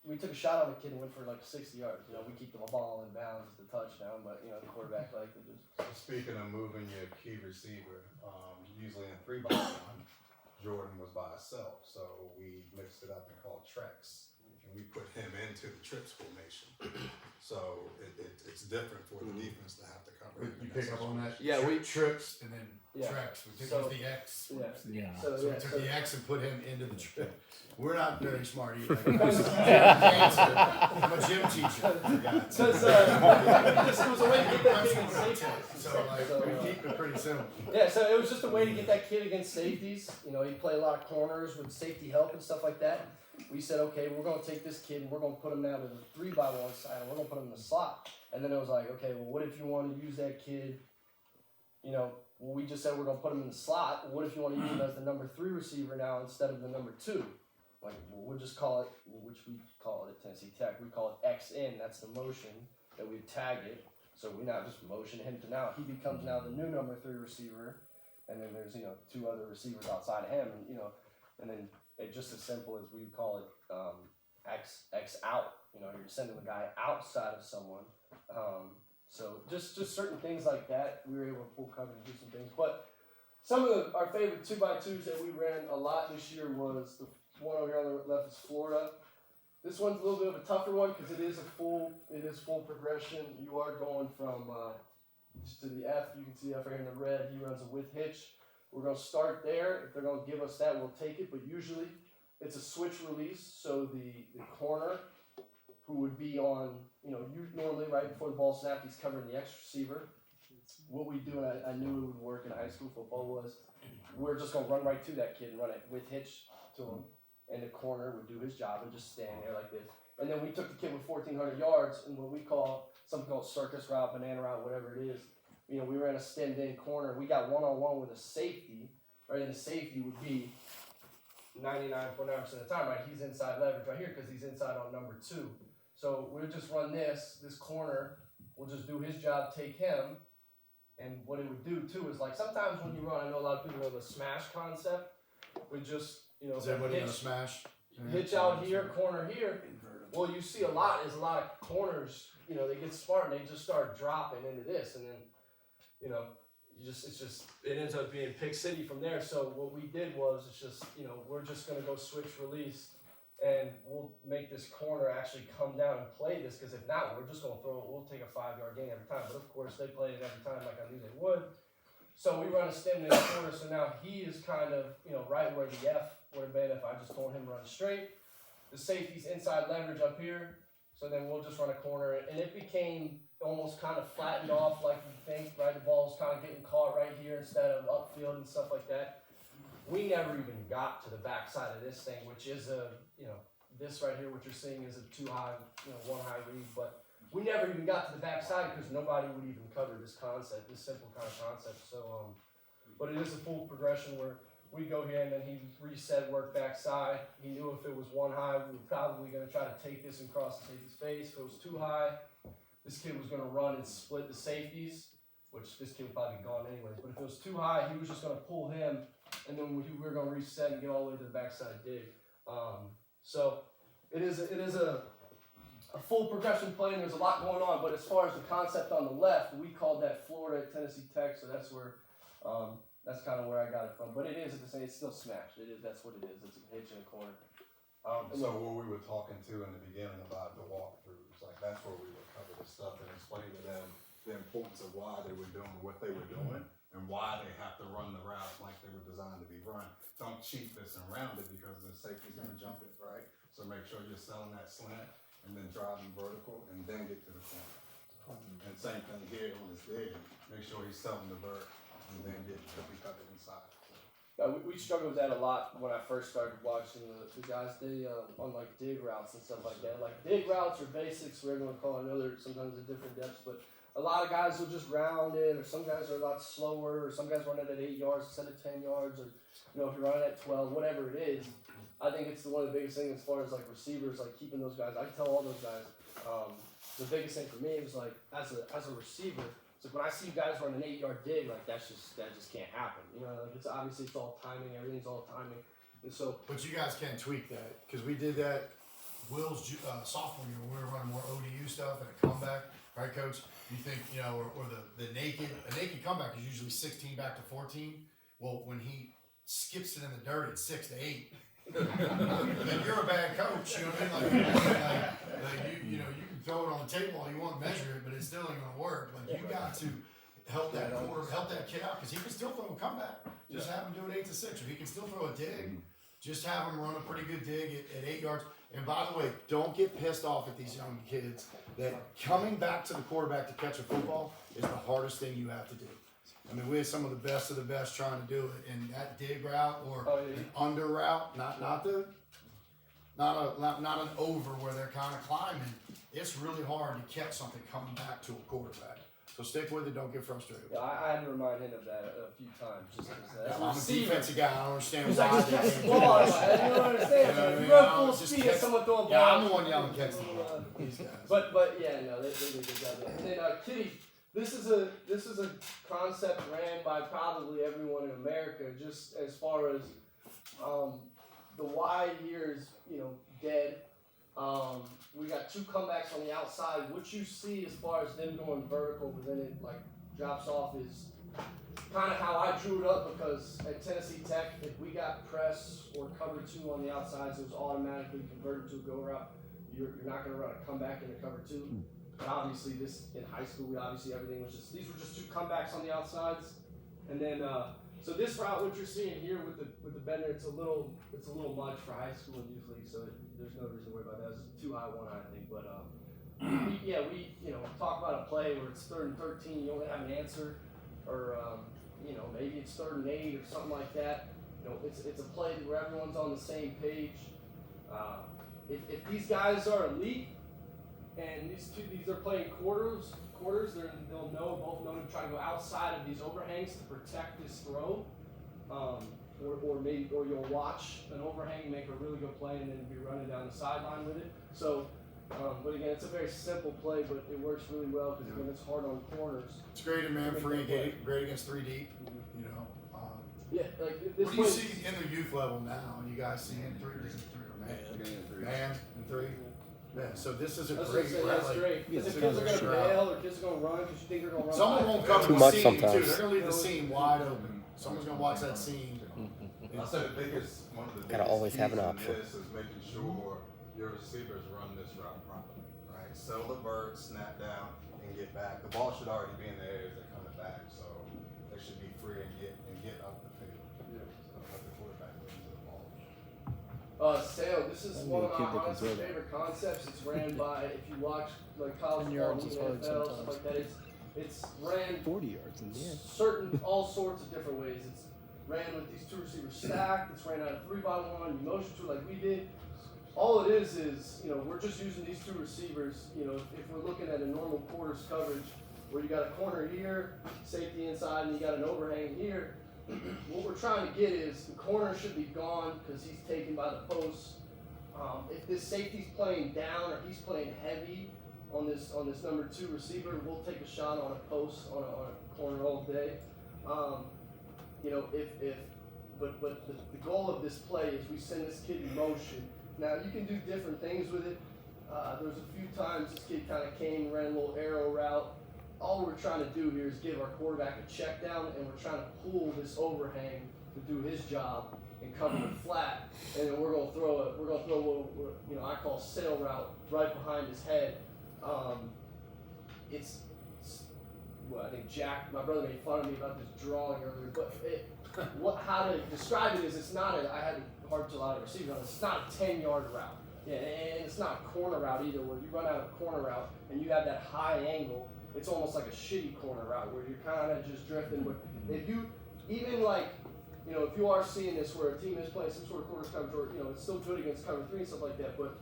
we took a shot on the kid and went for like 60 yards. We keep the ball in bounds, the touchdown, but the quarterback liked it. Speaking of moving your key receiver, usually in 3x1, Jordan was by himself, so we mixed it up and called Trex, and we put him into the trips formation. So it's different for the defense to have to cover him. You pick up on that? Yeah, we trips and then Trex. We took the X. Yeah. So we took the X and put him into the trip. We're not very smart either. I'm a gym teacher. Because it was a way to get that kid against safeties. So we keep it pretty simple. Yeah, so it was just a way to get that kid against safeties. He played a lot of corners with safety help and stuff like that. We said, okay, we're going to take this kid and we're going to put him down to the 3x1 side and we're going to put him in the slot. And then it was like, okay, well, what if you want to use that kid? We just said we're going to put him in the slot. What if you want to use him as the number 3 receiver now instead of the number 2? Like, we'll just call it, which we call it at Tennessee Tech, we call it XN. That's the motion that we tag it. So we not just motion him to now. He becomes now the new number 3 receiver. And then there's, 2 other receivers outside of him. And then it's just as simple as we would call it X out. You're sending the guy outside of someone. So just certain things like that, we were able to pull cover and do some things. But some of our favorite 2x2s that we ran a lot this year was the one over here on the left is Florida. This one's a little bit of a tougher one because it is full progression. You are going from just to the F. You can see F right here in the red. He runs a with hitch. We're going to start there. If they're going to give us that, we'll take it. But usually it's a switch release. So the corner who would be on, you normally right before the ball snap, he's covering the X receiver. What we do, and I knew it would work in high school football, was we're just going to run right to that kid and run it with hitch to him. And the corner would do his job and just stand there like this. And then we took the kid with 1,400 yards and what we call, some call it circus route, banana route, whatever it is. We ran a stemmed in corner. We got one-on-one with a safety, right? And the safety would be 99.9% of the time, right? He's inside leverage right here because he's inside on number 2. So we'll just run this corner. We'll just do his job, take him. And what it would do too is like sometimes when you run, I know a lot of people know the smash concept. We just, Is everybody gonna smash? Hitch out here, corner here. Well, you see a lot of corners, they get smart and they just start dropping into this, and then, it ends up being pick city from there. So what we did was, it's just, we're just gonna go switch release, and we'll make this corner actually come down and play this, because if not, we're just gonna we'll take a 5-yard gain every time. But of course, they played it every time like I knew they would. So we run a stem in the corner, so now he is kind of, right where the F would have been if I just told him run straight. The safety's inside leverage up here. So then we'll just run a corner, and it became almost kind of flattened off like you think, right? The ball's kind of getting caught right here instead of upfield and stuff like that. We never even got to the backside of this thing, which is this right here, what you're seeing is a two high, one high read, but we never even got to the backside because nobody would even cover this concept, this simple kind of concept. So, but it is a full progression where we go here and then he reset work backside. He knew if it was one high, we were probably going to try to take this and cross the safety's face. If it was too high, this kid was going to run and split the safeties, which this kid would probably be gone anyways. But if it was too high, he was just going to pull him, and then we were going to reset and get all the way to the backside dig. So it is a full progression play, and there's a lot going on. But as far as the concept on the left, we called that Florida at Tennessee Tech, so that's where that's kind of where I got it from. But it is at the same, it's still smashed. It is, that's what it is. It's a hitch in a corner. So what we were talking to in the beginning about the walkthroughs, like that's where we would cover the stuff and explain to them the importance of why they were doing what they were doing and why they have to run the routes like they were designed to be run. Don't cheat this and round it because the safety's gonna jump it, right? So make sure you're selling that slant and then driving vertical and then get to the corner. And same thing here on this dig, make sure he's selling the vert and then get cookie cutter inside. We struggled with that a lot when I first started watching the guys. They on like dig routes and stuff like that. Like dig routes or basics, we're going to call it. I know there's sometimes a different depths, but a lot of guys will just round it, or some guys are a lot slower, or some guys run it at 8 yards instead of 10 yards, or if you're running at 12, whatever it is. I think it's one of the biggest things as far as like receivers, like keeping those guys. I tell all those guys. The biggest thing for me was like as a receiver. So when I see you guys run an 8-yard dig, like that just can't happen. Like it's obviously it's all timing, everything's all timing, and so. But you guys can tweak that because we did that. Will's sophomore year, we were running more ODU stuff and a comeback, right, Coach? You think or a naked comeback is usually 16 back to 14. Well, when he skips it in the dirt, it's 6 to 8. Then you're a bad coach, you know what I mean? Like you can throw it on the table all you want, measure it, but it still ain't gonna work. Like you got to help that kid out because he can still throw a comeback. Just have him do it 8 to 6, or he can still throw a dig. Just have him run a pretty good dig at 8 yards. And by the way, don't get pissed off at these young kids that coming back to the quarterback to catch a football is the hardest thing you have to do. I mean, we have some of the best trying to do it, and that dig route or an under route, not an over where they're kind of climbing. It's really hard to catch something coming back to a quarterback. So stick with it. Don't get frustrated. Yeah, I had to remind him of that a few times. Just because I'm a defensive guy. I don't understand he's why. Like, catch the ball. I don't understand. You run full speed at someone throwing Yeah, ball. I'm the one yelling catch the ball. These guys. But yeah, no, they did a good job there. And then Kitty, this is a concept ran by probably everyone in America. Just as far as the Y here is dead. We got 2 comebacks on the outside. What you see as far as them going vertical, but then it like drops off is kind of how I drew it up because at Tennessee Tech, if we got press or cover 2 on the outsides, it was automatically converted to a go route. You're not going to run a comeback into cover 2. But obviously, this in high school, everything was just these were just 2 comebacks on the outsides, and then so this route, what you're seeing here with the bender, it's a little much for high school and youth league, so there's no reason to worry about that. It's 2 high, 1 high, I think. But we talk about a play where it's 3rd and 13, you only have an answer, or maybe it's 3rd and 8 or something like that. It's a play where everyone's on the same page. If these guys are elite and these are playing quarters, they'll both know to try to go outside of these overhangs to protect this throw, or you'll watch an overhang make a really good play and then be running down the sideline with it. So, but again, it's a very simple play, but it works really well because when it's hard on corners. It's great in man free, great against 3 deep. Yeah, like this. What do you see in the youth level now? You guys seeing 3 man and 3. Yeah, so this is a great. That's great. Because the kids are going to bail or kids are going to run because you think they're going to run. Someone won't cover Too the much seam sometimes. too. They're going to leave the seam wide open. Someone's going to watch that seam. I said one of the Gotta always have an keys in option. This is making sure your receivers run this route properly, right? Sell the bird, snap down, and get back. The ball should already be in the air as they're coming back, so they should be free and get up the field. So let the quarterback move the ball. Sale, this is That'd one be of a kid my that can honestly throw that. favorite concepts. It's ran by, if you watch like college 10 football, yards is hard NFL, stuff sometimes. like that, it's ran 40 yards in the end. all sorts of different ways. It's ran with these two receivers stacked. It's ran out of 3-by-1. You motion to it like we did. All it is, we're just using these two receivers. If we're looking at a normal quarters coverage where you got a corner here, safety inside, and you got an overhang here, what we're trying to get is the corner should be gone because he's taken by the posts. If this safety's playing down or he's playing heavy on this number 2 receiver, we'll take a shot on a post on a corner all day. But the goal of this play is we send this kid in motion. Now you can do different things with it. There's a few times this kid kind of came, ran a little arrow route. All we're trying to do here is give our quarterback a check down, and we're trying to pull this overhang to do his job and cover it flat. And then we're gonna throw what I call sail route right behind his head. I think Jack, my brother, made fun of me about this drawing earlier, but how to describe it is it's not I had a hard to allow to receive on. It's not a 10-yard route. Yeah, and it's not a corner route either, where you run out of corner route and you have that high angle. It's almost like a shitty corner route where you're kind of just drifting. But if you, if you are seeing this where a team is playing some sort of quarters coverage, or, it's still good against cover 3 and stuff like that, but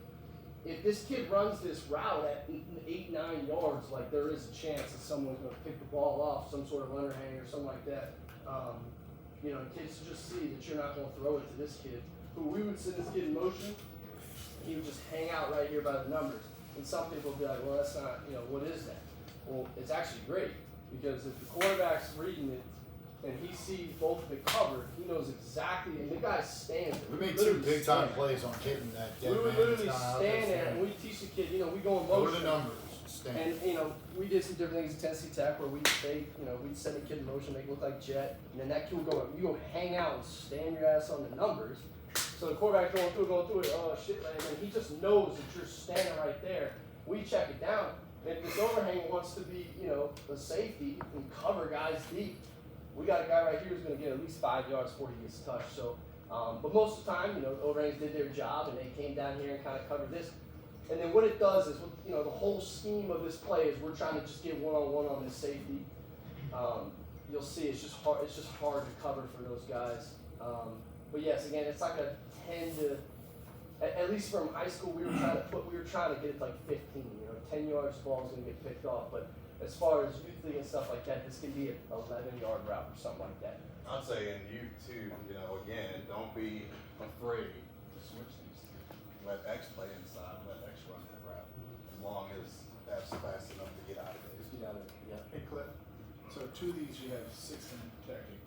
if this kid runs this route at 8-9 yards, like there is a chance that someone's going to pick the ball off, some sort of underhang or something like that. Kids just see that you're not going to throw it to this kid. Who we would send this kid in motion, he would just hang out right here by the numbers. And some people would be like, well, that's not, what is that? Well, it's actually great because if the quarterback's reading it and he sees both of it covered, he knows exactly, and the guy stands there. We made 2 big time plays on getting that. We would literally stand there and we teach the kid, we go in motion. Go to the numbers. Stand. And we did some different things at Tennessee Tech where we'd send a kid in motion, make it look like jet, and then that kid would you go hang out and stand your ass on the numbers. So the quarterback going through it, oh shit, man, and he just knows that you're standing right there. We check it down. And if this overhang wants to be, a safety and cover guys deep, we got a guy right here who's going to get at least 5 yards before he gets touched. So, but most of the time, the overhangs did their job and they came down here and kind of covered this. And then what it does is, the whole scheme of this play is we're trying to just get one-on-one on this safety. You'll see it's just hard. It's just hard to cover for those guys. But yes, again, it's like a 10 to, at least from high school, we were trying to get it to like 15. 10 yards, ball's gonna get picked off. But as far as youth league and stuff like that, this can be an 11-yard route or something like that. I'd say in you too, again, don't be afraid to switch these two. Let X play inside, let X run that route. As long as that's fast enough to get out of Just there. get out of it. Yeah. Hey Cliff, so 2 of these you have 6 in protecting,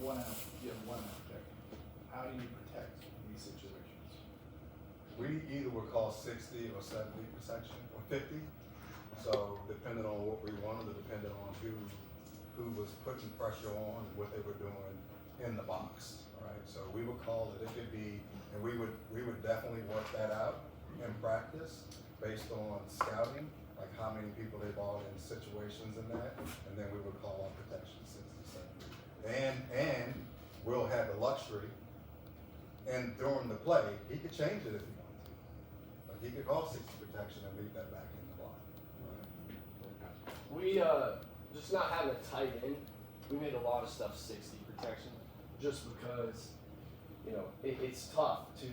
1 out, you have 1 out protecting. How do you protect in these situations? We either would call 60 or 70 protection or 50. So depending on what we wanted, or depending on who was putting pressure on and what they were doing in the box, right? So we would call it could be, and we would definitely work that out in practice based on scouting, like how many people they brought in situations in that, and then we would call on protection 60, 70. And we'll have the luxury, and during the play, he could change it if he wanted to. Like he could call 60 protection and leave that back in the block. We just not having a tight end. We made a lot of stuff 60 protection, just because it's tough to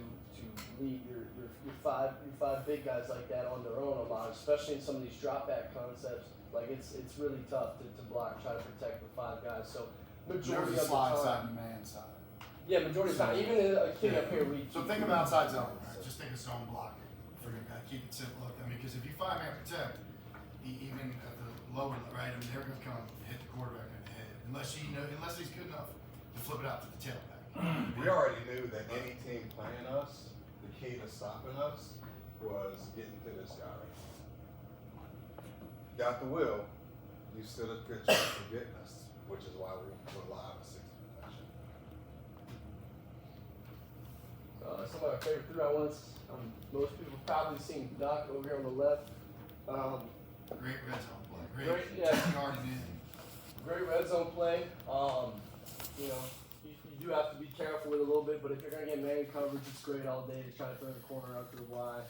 lead your five big guys like that on their own a lot, especially in some of these drop back concepts. Like it's really tough to block, try to protect with 5 guys. So majority There's a of the slide time, side and the man side. yeah, majority of the time, even a kid up here, So think of outside zone. Right? Just think of zone blocking for your guy. Keep it simple. Because if you 5-man protect, even at the lower, right? They're going to come and hit the quarterback in the head, unless he's good enough to flip it out to the tailback. We already knew that any team playing us, the key to stopping us was getting to this guy right here. Got the will, you stood a good chance of getting us, which is why we rely on 60 protection. Some of our favorite 3-round ones. Most people have probably seen Doc over here on the left. Great red zone play. Great, yeah. 10 yard in. Great red zone play. You you do have to be careful with it a little bit, but if you're gonna get man coverage, it's great all day to try to throw the corner out to the Y.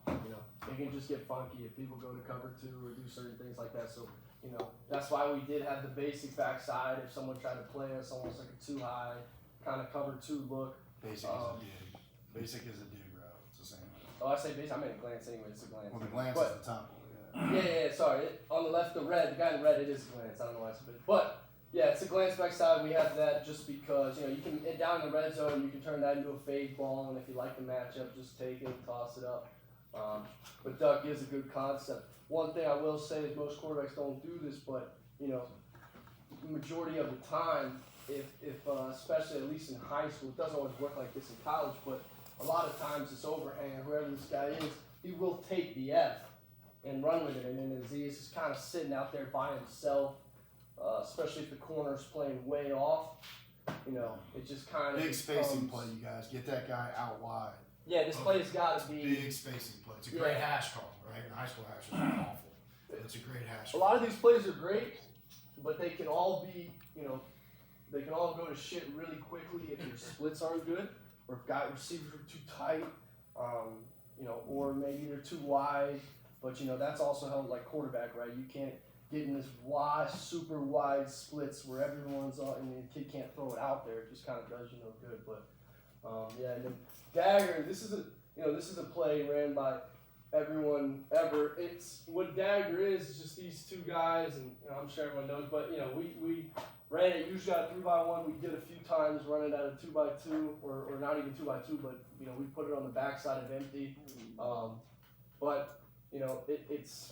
You know, it can just get funky if people go to cover 2 or do certain things like that. So, you know, that's why we did have the basic backside. If someone tried to play us almost like a 2 high, kind of cover 2 look. Basic is a dig. Basic is a dig route. It's the same. Oh, I say basic. I meant a glance anyway. It's a glance. Well, the glance But- is the top. Yeah, sorry. On the left, the red, the guy in red, it is a glance. I don't know why it's a bit. But, yeah, it's a glance backside. We have that just because, you know, you can, down in the red zone, you can turn that into a fade ball, and if you like the matchup, just take it and toss it up. But duck is a good concept. One thing I will say is most quarterbacks don't do this, but, you know, the majority of the time, if especially at least in high school, it doesn't always work like this in college, but a lot of times this overhang, whoever this guy is, he will take the F and run with it, and then the Z is just kind of sitting out there by himself, especially if the corner's playing way off. You know, it just kind of Big spacing play, you guys. Get that guy out wide. Yeah, this play's got to be. Big spacing play. It's a great hash call, right? In high school, hash is awful. But it's a great hash A call. lot of these plays are great, but they can all be, you know, they can all go to shit really quickly if your splits aren't good, or if receivers are too tight, you know, or maybe they're too wide. But, you know, that's also held like quarterback, right? You can't get in this wide, super wide splits where everyone's on and the kid can't throw it out there. It just kind of does you no good. But, yeah, and then dagger, this is a play ran by everyone ever. It's what dagger is just these 2 guys, and you know, I'm sure everyone knows, but, you know, we ran it usually out of 3x1. We did a few times running out of 2x2 or not even 2x2, but, you know, we put it on the backside of empty. But, you know, it's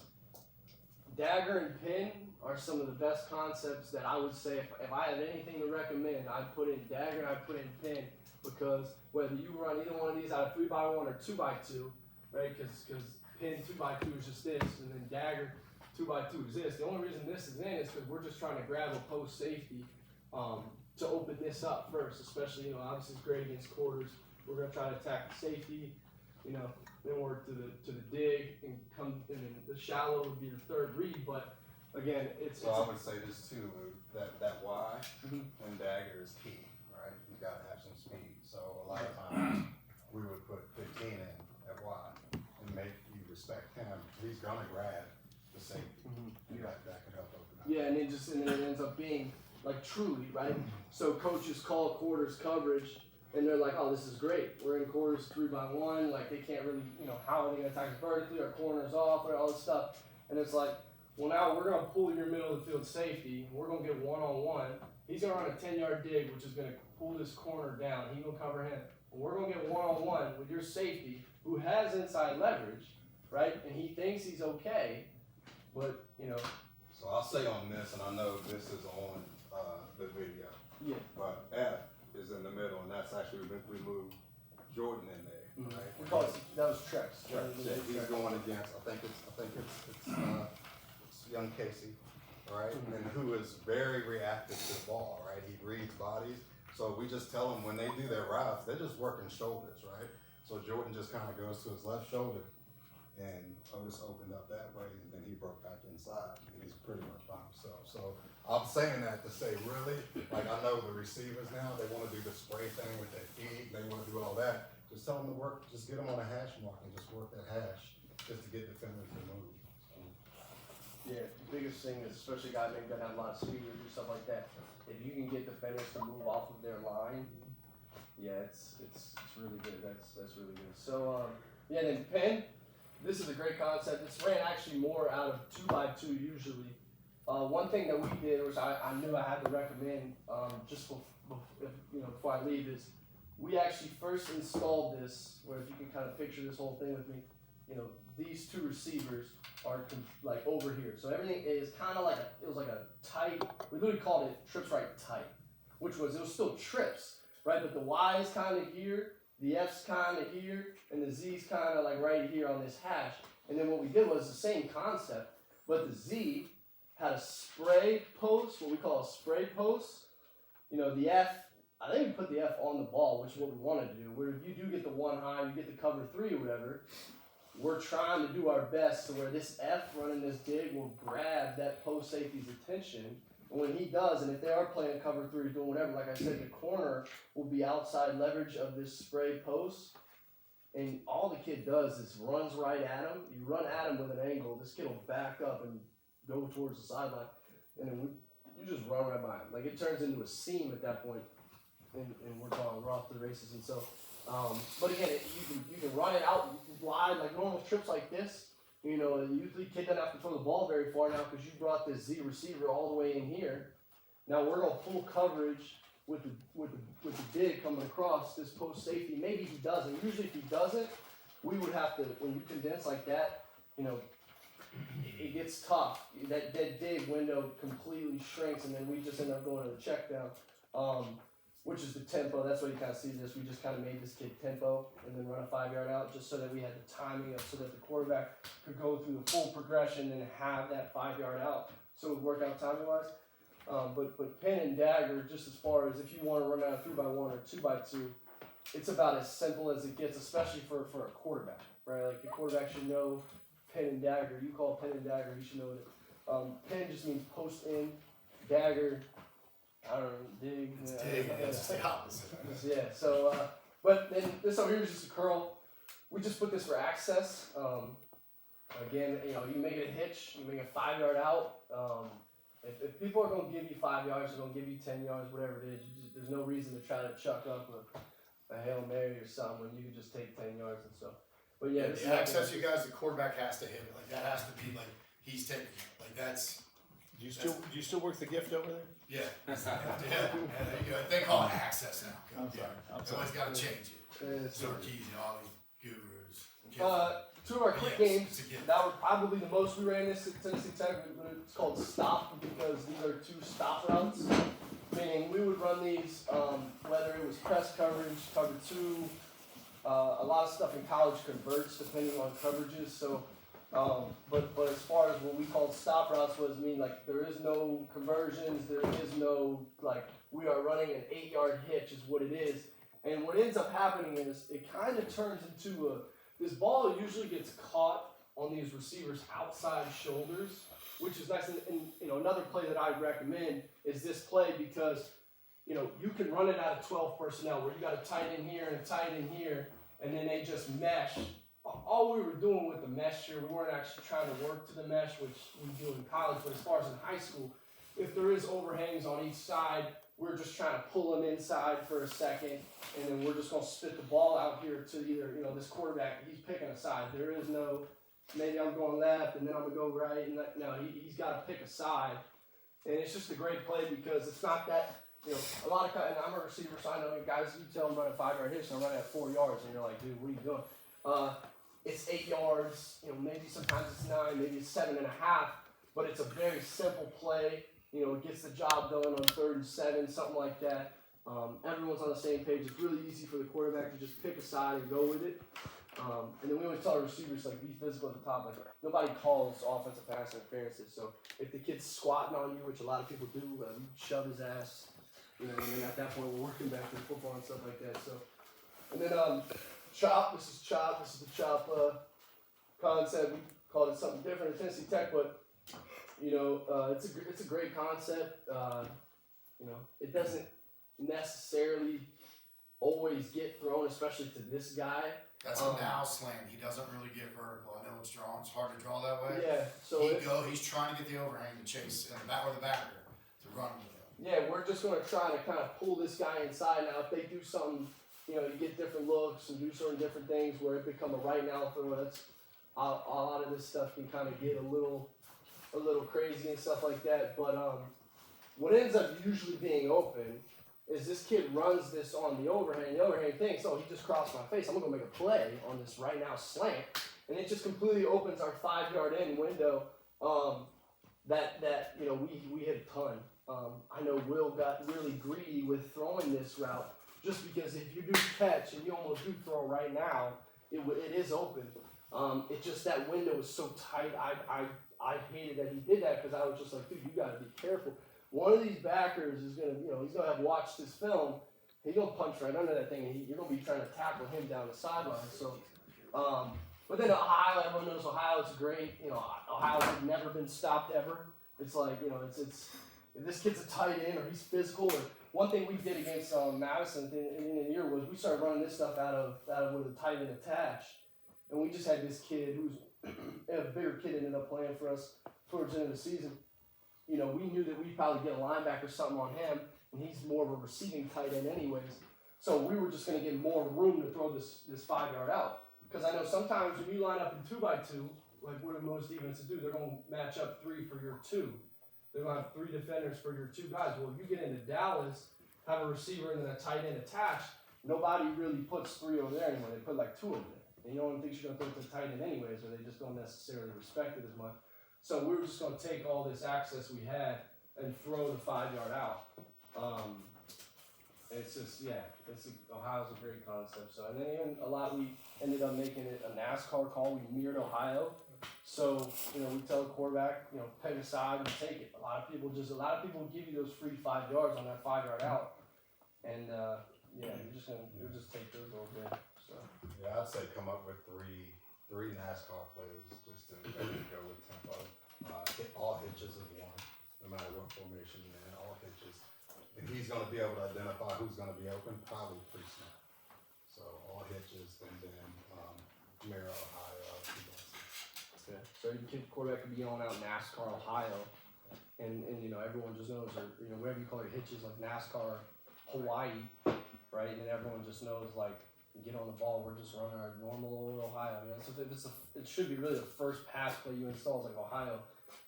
dagger and pin are some of the best concepts that I would say if I had anything to recommend, I'd put in dagger and I'd put in pin, because whether you run either one of these out of 3x1 or 2x2, right? Because pin 2x2 is just this, and then dagger 2x2 is this. The only reason this is in is because we're just trying to grab a post safety to open this up first, especially, you know, obviously it's great against quarters. We're going to try to attack the safety, you know, then work to the dig and come, and then the shallow would be the 3rd read. But again, So I would say this too, Lou, that Y and dagger is key, right? You gotta have some speed. So a lot of times we would put 15 in at Y and make you respect him. He's gonna grab the safety, and that could help open up. yeah, and then it ends up being like truly, right? So coaches call quarters coverage, and they're like, oh, this is great. We're in quarters 3x1. Like, they can't really, you know, how are they going to attack us vertically? Our corners off, or all this stuff. And it's like, well, now we're going to pull your middle of the field safety. We're going to get one-on-one. He's going to run a 10-yard dig, which is going to pull this corner down. He's going to cover him. We're going to get one-on-one with your safety, who has inside leverage, right? And he thinks he's okay, but, you know. So I'll say on this, and I know this is on the video, Yeah. but F is in the middle, and that's actually, we moved Jordan in there, right? We call it, that was Trex. Yeah, he's going against, I think it's young Casey, right? And who is very reactive to the ball, right? He reads bodies. So we just tell them when they do their routes, they're just working shoulders, right? So Jordan just kind of goes to his left shoulder, and Otis opened up that way, and then he broke back inside, and he's pretty much by himself. So I'm saying that to say, really, like, I know the receivers now, they want to do the spray thing with their feet, they want to do all that. Just tell them to work, just get them on a hash mark and just work that hash, just to get defenders to move. Yeah, the biggest thing is, especially guys maybe that have a lot of speed or do stuff like that, if you can get defenders to move off of their line, yeah, it's really good. That's really good. So yeah, then pen, this is a great concept. It's ran actually more out of 2x2 usually. One thing that we did, which I knew I had to recommend just before I leave, is we actually first installed this, where if you can kind of picture this whole thing with me, you know, these 2 receivers are like over here. So everything is kind of like it was like a tight, we literally called it trips right tight, which was, it was still trips, right? But the Y is kind of here, the F's kind of here, and the Z's kind of like right here on this hash. And then what we did was the same concept, but the Z had a spray post, what we call a spray post. You know, the F, I think we put the F on the ball, which is what we wanted to do. Where if you do get the 1 high, you get the cover 3 or whatever, we're trying to do our best to where this F running this dig will grab that post safety's attention And when he does, and if they are playing cover 3 or doing whatever, like I said, the corner will be outside leverage of this spray post. And all the kid does is runs right at him. You run at him with an angle, this kid will back up and go towards the sideline. And then you just run right by him. Like it turns into a seam at that point. And we're off to the races. And so, but again, you can run it out wide, like normal trips like this. You know, usually kid doesn't have to throw the ball very far now because you brought this Z receiver all the way in here. Now we're gonna full coverage with the dig coming across this post safety. Maybe he doesn't. Usually if he doesn't, we would have to, when you condense like that, you know, it gets tough. That dig window completely shrinks, and then we just end up going to the check down, which is the tempo. That's why you kind of see this. We just kind of made this kid tempo and then run a 5-yard out just so that we had the timing so that the quarterback could go through the full progression and have that 5-yard out. So it would work out timing wise. But pin and dagger, just as far as if you want to run out a 3x1 or 2x2, it's about as simple as it gets, especially for a quarterback, right? Like the quarterback should know pin and dagger. You call pin and dagger, he should know it. Pin just means post in, dagger, I don't know, dig. It's dig, it's the opposite. Yeah, so, but then this over here is just a curl. We just put this for access. Again, you know, you make it a hitch, you make a 5-yard out. If people are going to give you 5 yards, they're going to give you 10 yards, whatever it is. There's no reason to try to chuck up a Hail Mary or something when you can just take 10 yards and stuff. But yeah, The access, you guys, the quarterback has to hit it. Like that has to be like he's taking it. Like that's. Do you still work the gift over there? Yeah. Yeah. They call it access now. I'm sorry. Everybody's got to change it. So, Sarkeesian, all these gurus. 2 of our quick games, that was probably the most we ran this at Tennessee Tech. It's called stop because these are 2 stop routes. Meaning we would run these, whether it was press coverage, cover 2, a lot of stuff in college converts depending on coverages. So, but as far as what we called stop routes was like there is no conversions, there is no like we are running an 8-yard hitch is what it is. And what ends up happening is it kind of turns into this ball usually gets caught on these receivers' outside shoulders, which is nice. And you know, another play that I recommend is this play because, you know, you can run it out of 12 personnel where you got a tight end here and a tight end here, and then they just mesh. All we were doing with the mesh here, we weren't actually trying to work to the mesh, which we do in college, but as far as in high school, if there is overhangs on each side, we're just trying to pull them inside for a second, and then we're just going to spit the ball out here to either, you know, this quarterback, he's picking a side. There is no, maybe I'm going left, and then I'm going to go right, and no, he's got to pick a side. And it's just a great play because it's not that, you know, a lot of, and I'm a receiver, so I know guys, you tell them run a 5-yard hitch, and I'm running at 4 yards, and you're like, dude, what are you doing? It's 8 yards, you know, maybe sometimes it's 9, maybe it's 7.5, but it's a very simple play. You know, it gets the job done on 3rd and 7, something like that. Everyone's on the same page. It's really easy for the quarterback to just pick a side and go with it. And then we always tell our receivers, like, be physical at the top. Like, nobody calls offensive pass interferences. So if the kid's squatting on you, which a lot of people do, you shove his ass. You know, and then at that point, we're working back to football and stuff like that. So, and then chop. This is chop. This is the chop concept. We called it something different at Tennessee Tech, but you know, it's a great concept. You know, it doesn't necessarily always get thrown, especially to this guy. That's a now slant. He doesn't really get vertical. I know it's drawn. It's hard to draw that way. Yeah. So he's trying to get the overhang to chase and the back or the backer to run with him. Yeah, we're just going to try to kind of pull this guy inside. Now, if they do something, you know, you get different looks and do certain different things where it become a right now throw. That's a lot of this stuff can kind of get a little crazy and stuff like that. But what ends up usually being open is this kid runs this on the overhang. The overhang thinks, oh, he just crossed my face. I'm going to make a play on this right now slant. And it just completely opens our 5-yard in window that you know, we had a ton. I know Will got really greedy with throwing this route just because if you do catch and you almost do throw right now, it is open. It just, that window is so tight. I hated that he did that because I was just like, dude, you got to be careful. One of these backers is going to, you know, he's going to have watched this film. He's going to punch right under that thing, and you're going to be trying to tackle him down the sideline. So, but then Ohio, everyone knows Ohio is great. You know, Ohio's never been stopped ever. It's like, you know, it's if this kid's a tight end or he's physical, or one thing we did against Madison in the year was we started running this stuff out of with a tight end attached, and we just had this kid who's a bigger kid ended up playing for us towards the end of the season. You know, we knew that we'd probably get a linebacker or something on him, and he's more of a receiving tight end anyways. So we were just going to get more room to throw this 5-yard out. Because I know sometimes when you line up in 2x2, like what do most defenses do? They're going to match up 3 for your 2. They're going to have 3 defenders for your 2 guys. Well, if you get into Dallas, have a receiver and then a tight end attached, nobody really puts 3 over there anymore. They put like 2 over there. And no one thinks you're going to throw it to tight end anyways, or they just don't necessarily respect it as much. So we were just going to take all this access we had and throw the 5-yard out. It's just, Ohio's a great concept. So, and then even a lot, we ended up making it a NASCAR call. We mirrored Ohio. So, you know, we tell the quarterback, you know, peg aside and take it. A lot of people give you those free 5 yards on that 5-yard out. And, you'll just take those over there. So. Yeah, I'd say come up with three NASCAR plays just to go with tempo. All hitches is one, no matter what formation you're in, all hitches. And he's going to be able to identify who's going to be open, probably pre-snap. So all hitches, and then mirror Ohio. Yeah. So your kid quarterback could be on out NASCAR Ohio, and you know everyone just knows, or you know whatever you call your hitches, like NASCAR Hawaii, right? And then everyone just knows like get on the ball. We're just running our normal old Ohio. You know, so it should be really the first pass play you install is like Ohio.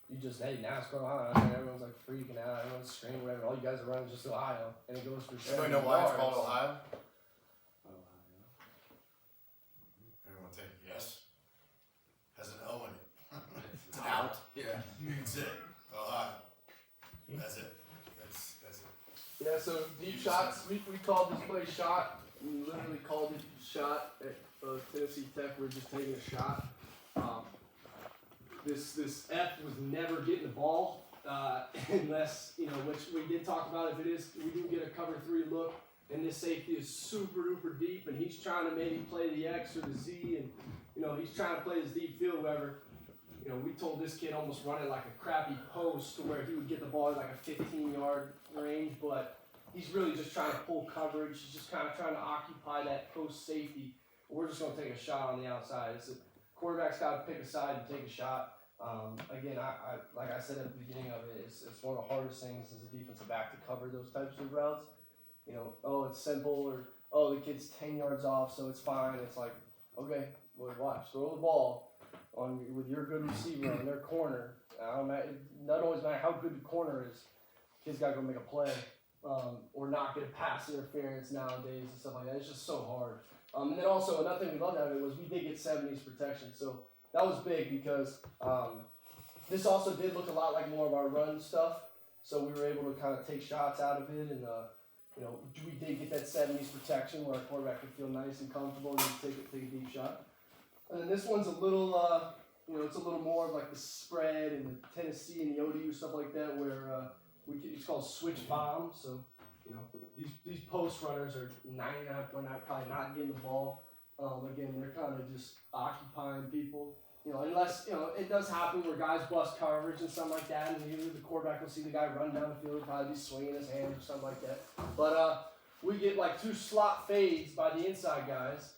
You just, hey, NASCAR Ohio, and everyone's like freaking out, everyone's screaming, whatever. All you guys are running just Ohio, and it goes for 7 Anybody know why it's yards. called Ohio? Everyone take a guess. Has an O in it. It's out. Yeah. That's it. Ohio. That's it. That's it. Yeah, so deep shots, we called this play shot. We literally called it shot at Tennessee Tech. We were just taking a shot. This F was never getting the ball unless, you know, which we did talk about. If it is, we do get a cover 3 look, and this safety is super duper deep, and he's trying to maybe play the X or the Z, and you know he's trying to play this deep field, whatever. You know, we told this kid almost run it like a crappy post to where he would get the ball at like a 15-yard range, but he's really just trying to pull coverage. He's just kind of trying to occupy that post safety. We're just going to take a shot on the outside. Quarterback's got to pick a side and take a shot. Again, I like I said at the beginning of it, it's one of the hardest things as a defensive back to cover those types of routes. You know, oh, it's simple, or oh, the kid's 10 yards off, so it's fine. It's like, okay, well, watch, throw the ball with your good receiver on their corner. It not always matter how good the corner is. Kid's got to go make a play, or not get a pass interference nowadays and stuff like that. It's just so hard. And then also another thing we loved out of it was we did get 70s protection, so that was big because this also did look a lot like more of our run stuff. So we were able to kind of take shots out of it, and you know, we did get that 70s protection where our quarterback could feel nice and comfortable and take a deep shot. And then this one's a little, you know, it's a little more of like the spread and the Tennessee and the ODU stuff like that, where it's called switch bomb. So you know, these post runners are 99.9 probably not getting the ball. Again, they're kind of just occupying people. You know, unless, you know, it does happen where guys bust coverage and something like that, and either the quarterback will see the guy run down the field, he'll probably be swinging his hand or something like that. But we get like 2 slot fades by the inside guys,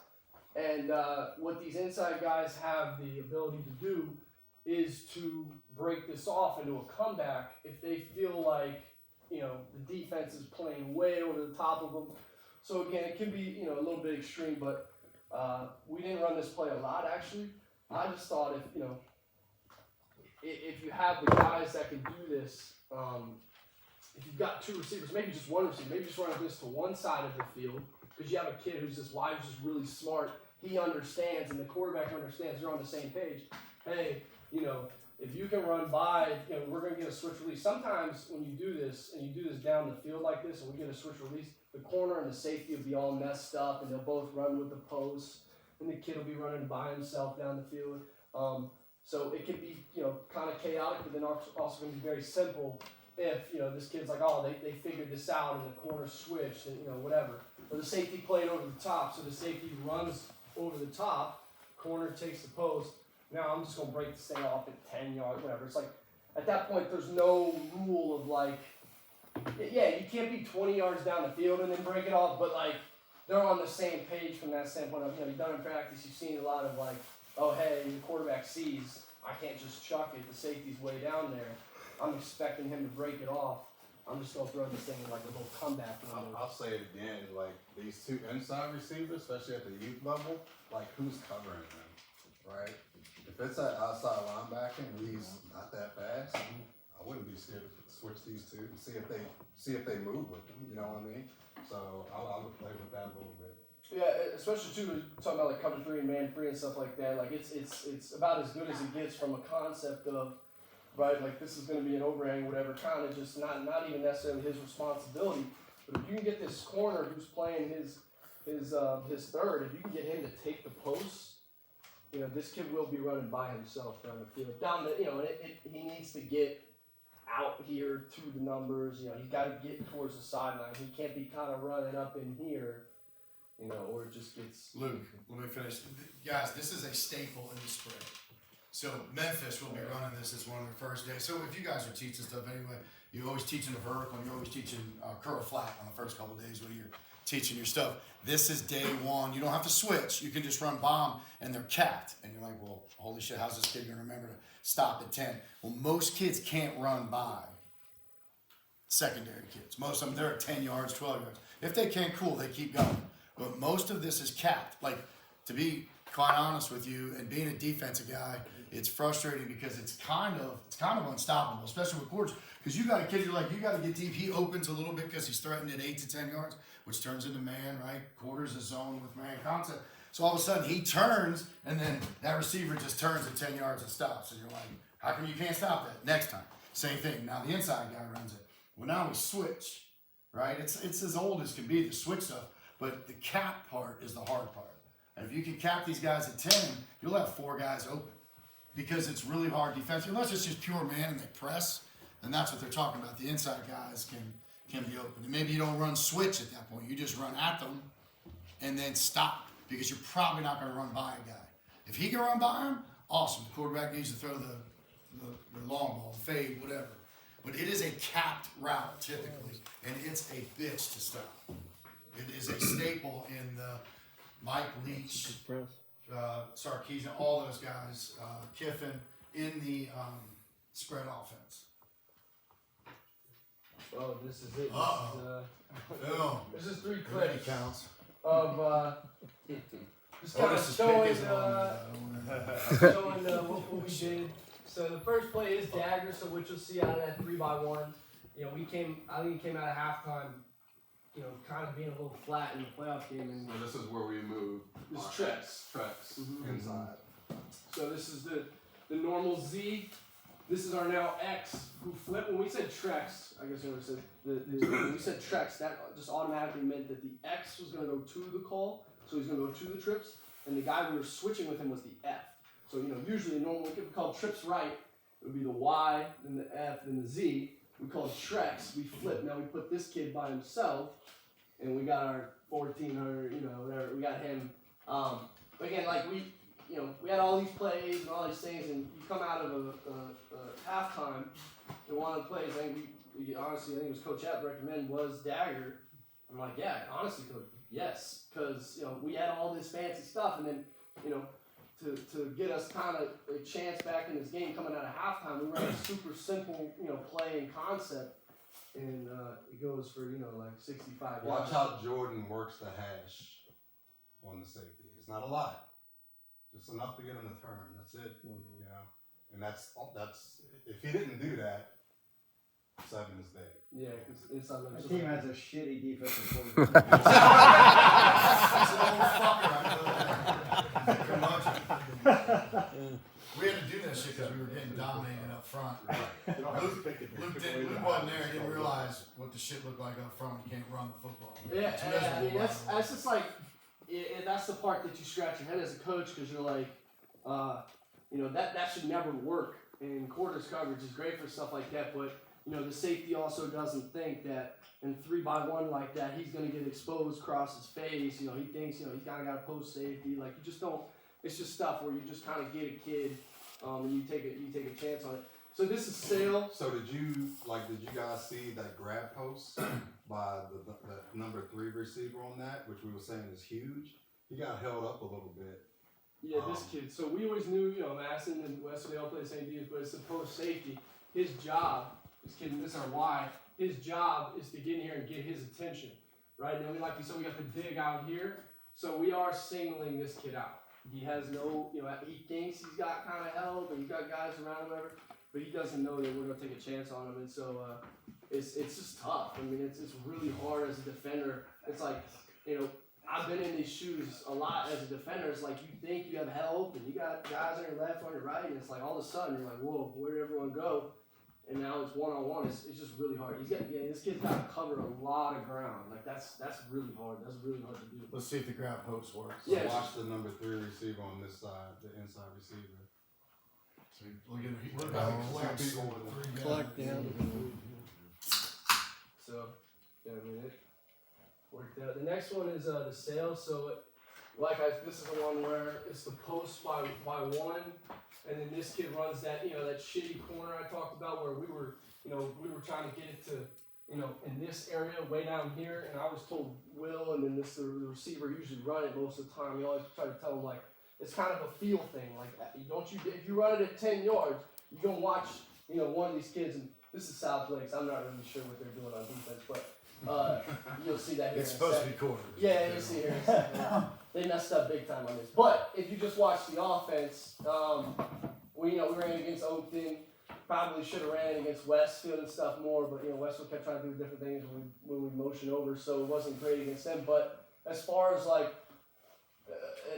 and what these inside guys have the ability to do is to break this off into a comeback if they feel like, you know, the defense is playing way over the top of them. So again, it can be, you know, a little bit extreme, but we didn't run this play a lot actually. I just thought if, you know, if you have the guys that can do this, if you've got 2 receivers, maybe just 1 receiver, maybe just run this to one side of the field, because you have a kid who's just wide, who's just really smart. He understands, and the quarterback understands. They're on the same page. Hey, you know, if you can run by, you know, we're going to get a switch release. Sometimes when you do this, and you do this down the field like this, and we get a switch release, the corner and the safety will be all messed up, and they'll both run with the post, and the kid will be running by himself down the field. So it can be, you know, kind of chaotic, but then also going to be very simple if, you know, this kid's like, oh, they figured this out and the corner switched and, you know, whatever. Or the safety played over the top, so the safety runs over the top, corner takes the post. Now I'm just going to break this thing off at 10 yards, whatever. It's like, at that point, there's no rule of like, yeah, you can't be 20 yards down the field and then break it off, but like they're on the same page from that standpoint of, you've done in practice, you've seen a lot of like, oh hey, the quarterback sees, I can't just chuck it, the safety's way down there. I'm expecting him to break it off. I'm just gonna throw this thing in like a little comeback. I'll say it again, like these two inside receivers, especially at the youth level, like who's covering them, right? If it's an outside linebacker and he's not that fast, I wouldn't be scared to switch these two and see if they move with them. You know what I mean? So I would play with that a little bit. Yeah, especially too talking about like cover 3 and man 3 and stuff like that. Like it's about as good as it gets from a concept of, right, like this is going to be an overhang, whatever, kind of just not even necessarily his responsibility. But if you can get this corner who's playing his third, if you can get him to take the posts, this kid will be running by himself down the field. He needs to get out here to the numbers. He's got to get towards the sideline. He can't be kind of running up in here, or it just gets. Luke, let me finish. Guys, this is a staple in the spread. So Memphis will be running this as one of their first days. So if you guys are teaching stuff anyway, you're always teaching a vertical and you're always teaching curl flat on the first couple of days when you're teaching your stuff. This is day one. You don't have to switch. You can just run bomb and they're capped. And you're like, well, holy shit, how's this kid going to remember to stop at 10? Well, most kids can't run by secondary kids. Most of them, they're at 10 yards, 12 yards. If they can, cool, they keep going. But most of this is capped. Like, to be quite honest with you, and being a defensive guy, it's frustrating because it's kind of unstoppable, especially with quarters. Because you got a kid, you got to get deep. He opens a little bit because he's threatened at 8 to 10 yards, which turns into man, right? Quarters is zone with man concept. So all of a sudden he turns, and then that receiver just turns at 10 yards and stops. And you're like, how come you can't stop that? Next time, same thing. Now the inside guy runs it. Well, now we switch, right? It's as old as can be, the switch stuff. But the cap part is the hard part. And if you can cap these guys at 10, you'll have 4 guys open. Because it's really hard defensively. Unless it's just pure man and they press, then that's what they're talking about. The inside guys can be open. And maybe you don't run switch at that point. You just run at them and then stop. Because you're probably not going to run by a guy. If he can run by him, awesome. The quarterback needs to throw the long ball, the fade, whatever. But it is a capped route typically. And it's a bitch to stop. It is a staple in the Mike Leach, Sarkeesian, all those guys, Kiffin, in the spread offense. Oh, this is it. This is 3 Ready clips counts. of just kind of showing what we did. So the first play is dagger, so which you'll see out of that 3x1. I think it came out of halftime. Kind of being a little flat in the playoff game. And So this is where we move. This our Trex. inside. So this is the normal Z. This is our now X who flip. When we said Trex, I guess when we said Trex, that just automatically meant that the X was going to go to the call, so he's going to go to the trips, and the guy we were switching with him was the F. So usually normally if we call trips right, it would be the Y, then the F, then the Z. We call it Trex. We flip. Now we put this kid by himself, and we got our 1400, whatever. We got him. But again, like we had all these plays and all these things, and you come out of a halftime, and one of the plays, I think we honestly, I think it was Coach Epp recommended was dagger. I'm like, yeah, honestly, Coach, yes, because we had all this fancy stuff, and then to get us kind of a chance back in this game coming out of halftime, we ran a super simple play and concept, and it goes for like 65 yards. Watch how Jordan works the hash on the safety. It's not a lot, just enough to get him to turn. That's it. And that's if he didn't do that, 7 is dead. Yeah, because inside My team has a shitty defensive That's an old fucker, I know that. We had to do that shit because we were getting dominated up front. Luke wasn't there. He didn't realize what the shit looked like up front. You can't run the football. Yeah, I mean, that's just like, that's the part that you scratch your head as a coach, because you're like, that should never work. And quarters coverage is great for stuff like that, but the safety also doesn't think that in 3x1 like that he's going to get exposed across his face. He thinks he's kind of got a post safety. Like, you just don't. It's just stuff where you just kind of get a kid, and you take a chance on it. So this is Sale. So did you guys see that grab post by the number 3 receiver on that, which we were saying is huge? He got held up a little bit. Yeah, this kid. So we always knew, Madison and West, they all play the same defense, but it's the post safety. His job, this kid, this is our Y, his job is to get in here and get his attention, right? And then we we got the dig out here. So we are singling this kid out. He has no, he thinks he's got kind of help and he's got guys around him, whatever, but he doesn't know that we're going to take a chance on him. And so it's just tough. I mean, it's really hard as a defender. It's like, I've been in these shoes a lot as a defender. It's like you think you have help and you got guys on your left, on your right, and it's like all of a sudden you're like, whoa, where did everyone go? And now it's one-on-one. It's just really hard. This kid's got to cover a lot of ground. Like that's really hard. That's really hard to do. Let's see if the grab post works. Yeah. Watch the number 3 receiver on this side, the inside receiver. So look at it. What about the collects? Collect down. So, yeah, it worked out. The next one is the Sale. So, this is the one where it's the post by one, and then this kid runs that that shitty corner I talked about where we were trying to get it to in this area way down here, and I was told Will and then the receiver usually run it most of the time. You always try to tell them it's kind of a feel thing. If you run it at 10 yards, you're gonna watch one of these kids, and this is South Lakes. I'm not really sure what they're doing on defense, but you'll see that here. It's supposed to be quarters. Yeah, you'll see here. They messed up big time on this. But if you just watch the offense, we ran against Oakton. Probably should have ran against Westfield and stuff more, but Westfield kept trying to do different things when we motion over, so it wasn't great against them. But as far as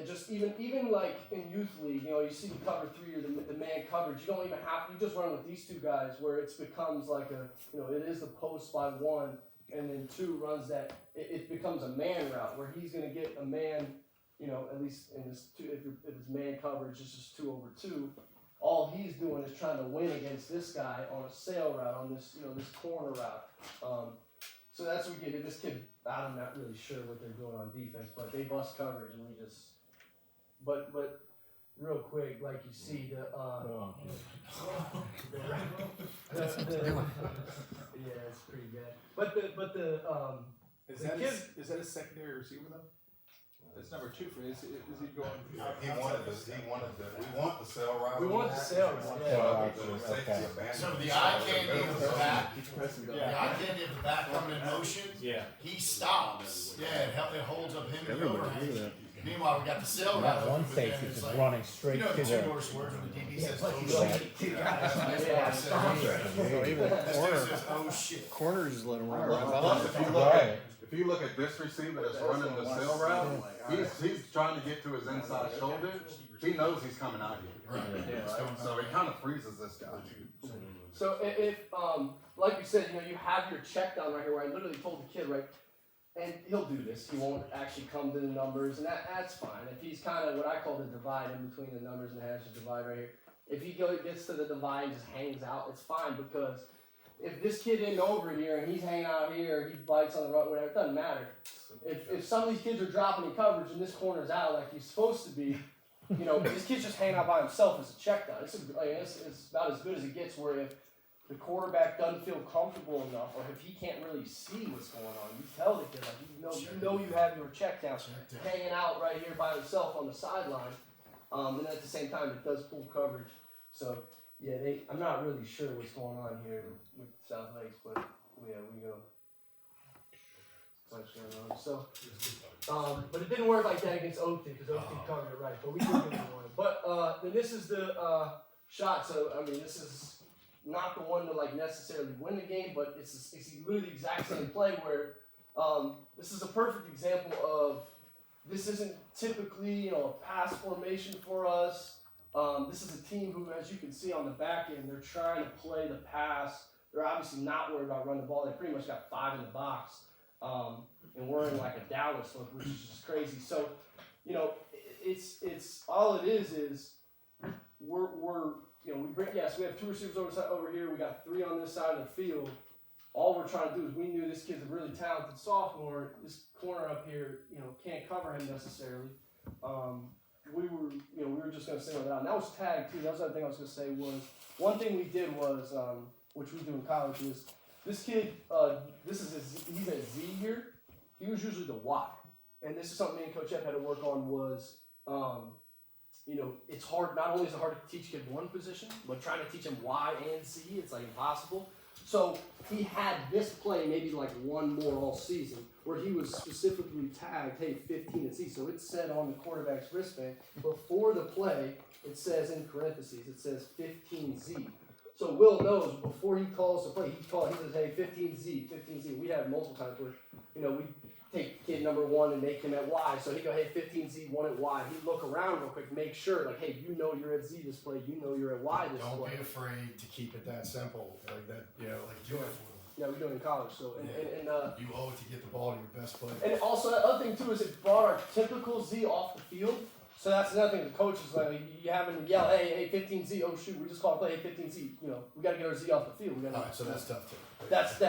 just even in youth league, you see the cover 3 or the man coverage. You don't even have you just run with these 2 guys where it becomes it is the post by 1, and then 2 runs that it becomes a man route where he's going to get a man, at least in this 2 if it's man coverage, it's just 2 over 2. All he's doing is trying to win against this guy on a sail route, on this this corner route. So that's what we get. This kid, I'm not really sure what they're doing on defense, but they bust coverage and we just. But real quick, like you see the. Yeah, it's pretty bad. But the is that a secondary receiver though? That's number 2 for is he going? We want the sell route. We want the sell route. Yeah. So the eye candy of the back, the eye candy of the back coming in motion, he stops. Yeah, it holds up him and the overhand. Meanwhile, we got the sell route. One safety just running straight to the the. 2 worst words when the DB says, oh shit. Corners just let him run Plus, around. if you look at this receiver that's running the sail route, he's trying to get to his inside shoulder. He knows he's coming out here. So it kind of freezes this guy. So if like you said, you have your check down right here where I literally told the kid, right, and he'll do this. He won't actually come to the numbers, and that's fine. If he's kind of what I call the divide in between the numbers and the hash divide right here. If he gets to the divide and just hangs out, it's fine because if this kid isn't over here and he's hanging out here, he bites on the run, whatever, it doesn't matter. If some of these kids are dropping in coverage and this corner's out like he's supposed to be, this kid's just hanging out by himself as a check down. It's about as good as it gets where if the quarterback doesn't feel comfortable enough or if he can't really see what's going on, you tell the kid, you have your check down hanging out right here by himself on the sideline. And at the same time, it does pull coverage. So, yeah, I'm not really sure what's going on here with South Lakes, but yeah, we go. So, but it didn't work like that against Oakton because Oakton covered it right. But we did get one. But then this is the shot. So I mean, this is not the one to necessarily win the game, but it's literally the exact same play where this is a perfect example of this isn't typically a pass formation for us. This is a team who, as you can see on the back end, they're trying to play the pass. They're obviously not worried about running the ball. They pretty much got 5 in the box. And we're in a Dallas look, which is just crazy. So, it's all it is we're we have 2 receivers over here. We got 3 on this side of the field. All we're trying to do is we knew this kid's a really talented sophomore. This corner up here, can't cover him necessarily. we were just gonna single it out. And that was tag too. That was the other thing I was gonna say was one thing we did was which we do in college is this kid he's a Z here. He was usually the Y, and this is something me and Coach Epp had to work on was it's hard. Not only is it hard to teach a kid one position, but trying to teach him Y and Z, it's like impossible. So he had this play maybe like one more all season where he was specifically tagged, hey, 15 and Z. So it said on the quarterback's wristband before the play, it says in parentheses, it says 15Z. So Will knows before he calls the play, he says, hey, 15Z, 15Z. We had multiple times where, we take kid number one and make him at Y. So he'd go, hey, 15Z, one at Y. He'd look around real quick, make sure, like, hey, you're at Z this play, you're at Y this Don't play. be afraid to keep it that simple, like that, like do it for them. Yeah, we do it in college. So and You owe it to get the ball to your best player. and also the other thing too is it brought our typical Z off the field. So that's another thing. The coach is like, you having to yell, hey, 15Z. Oh shoot, we just called play, hey, 15Z. We got to get our Z off the field. We got Alright, so that's tough too. That's the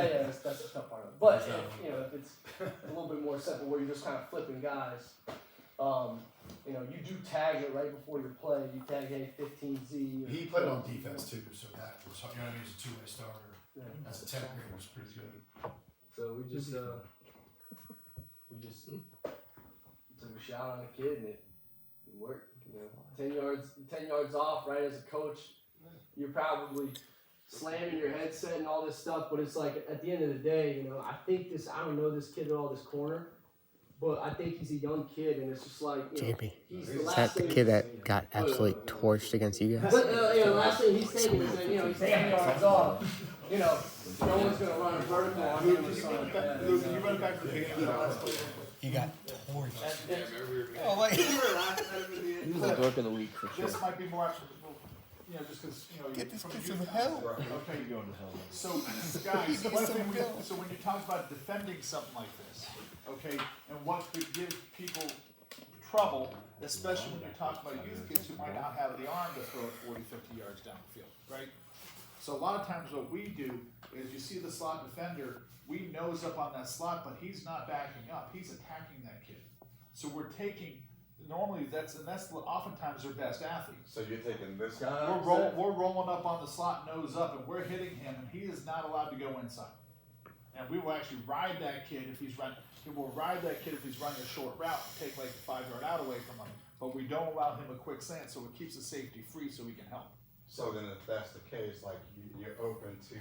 tough part of it. But if it's a little bit more simple where you're just kind of flipping guys. You do tag it right before your play. You tag, hey, 15Z. He played on defense too, so that was, he's a two-way starter. Yeah. As a 10th grader, it was pretty good. So we just took a shot on the kid and it worked. 10 yards off, right? As a coach, you're probably slamming your headset and all this stuff, but it's like at the end of the day, I don't know this kid at all, this corner, but I think he's a young kid, and it's just like, JP, he's the is last that the thing. kid that got absolutely torched against you guys? But the last thing he's thinking is that he's 10 yards off. No one's gonna run a vertical on him or something like that. Luke, can you run back to the beginning of the last play? You got torched. Oh my. He was a dork of the week for sure. This might be more actual, just because, Get this from kid a some youth- help. Okay, You going to hell? so guys, Get one some thing help. so when you talk about defending something like this, okay, and what could give people trouble, especially when you're talking about youth kids who might not have the arm to throw it 40, 50 yards down the field, right? So a lot of times what we do is you see the slot defender, we nose up on that slot, but he's not backing up, he's attacking that kid. So we're taking, normally that's oftentimes their best athletes. So you're taking this guy? We're rolling up on the slot, nose up, and we're hitting him, and he is not allowed to go inside. And we will actually ride that kid if he's running. We'll ride that kid if he's running a short route and take like the 5-yard out away from him. But we don't allow him a quick slant, so it keeps the safety free, so we can help. So then if that's the case, like you're open to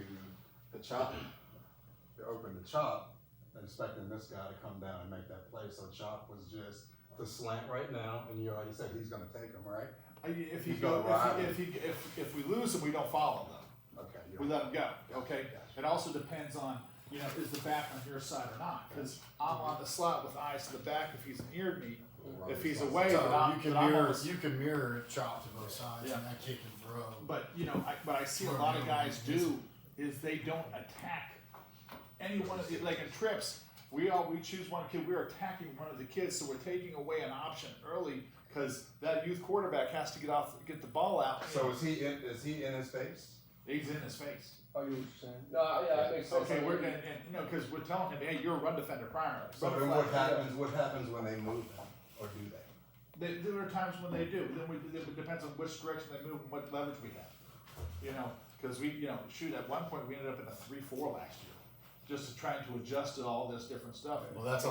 the chop, you're open to chop, and expecting this guy to come down and make that play. So chop was just the slant right now, and you already said he's gonna take him, right? If He's gonna ride him. if we lose him, we don't follow them. Okay. We let him go. Okay. It also depends on is the back on your side or not? Because I'm on the slot with eyes to the back. If he's near me, if he's away, then I'm on the You can mirror chop to both sides, Yeah. and that kid can throw. But what I see a lot of guys do is they don't attack any one of the, like in trips. We choose one kid. We're attacking one of the kids, so we're taking away an option early because that youth quarterback has to get the ball out. So is he in his face? He's in his face. Are you saying? No, yeah, that makes sense. Okay, we're gonna, because we're telling him, hey, you're a run defender primary. So then what happens when they move him, or do they? There are times when they do. Then it depends on which direction they move and what leverage we have. Because shoot, at one point we ended up in a 3-4 last year, just trying to adjust to all this different stuff. Well, that's a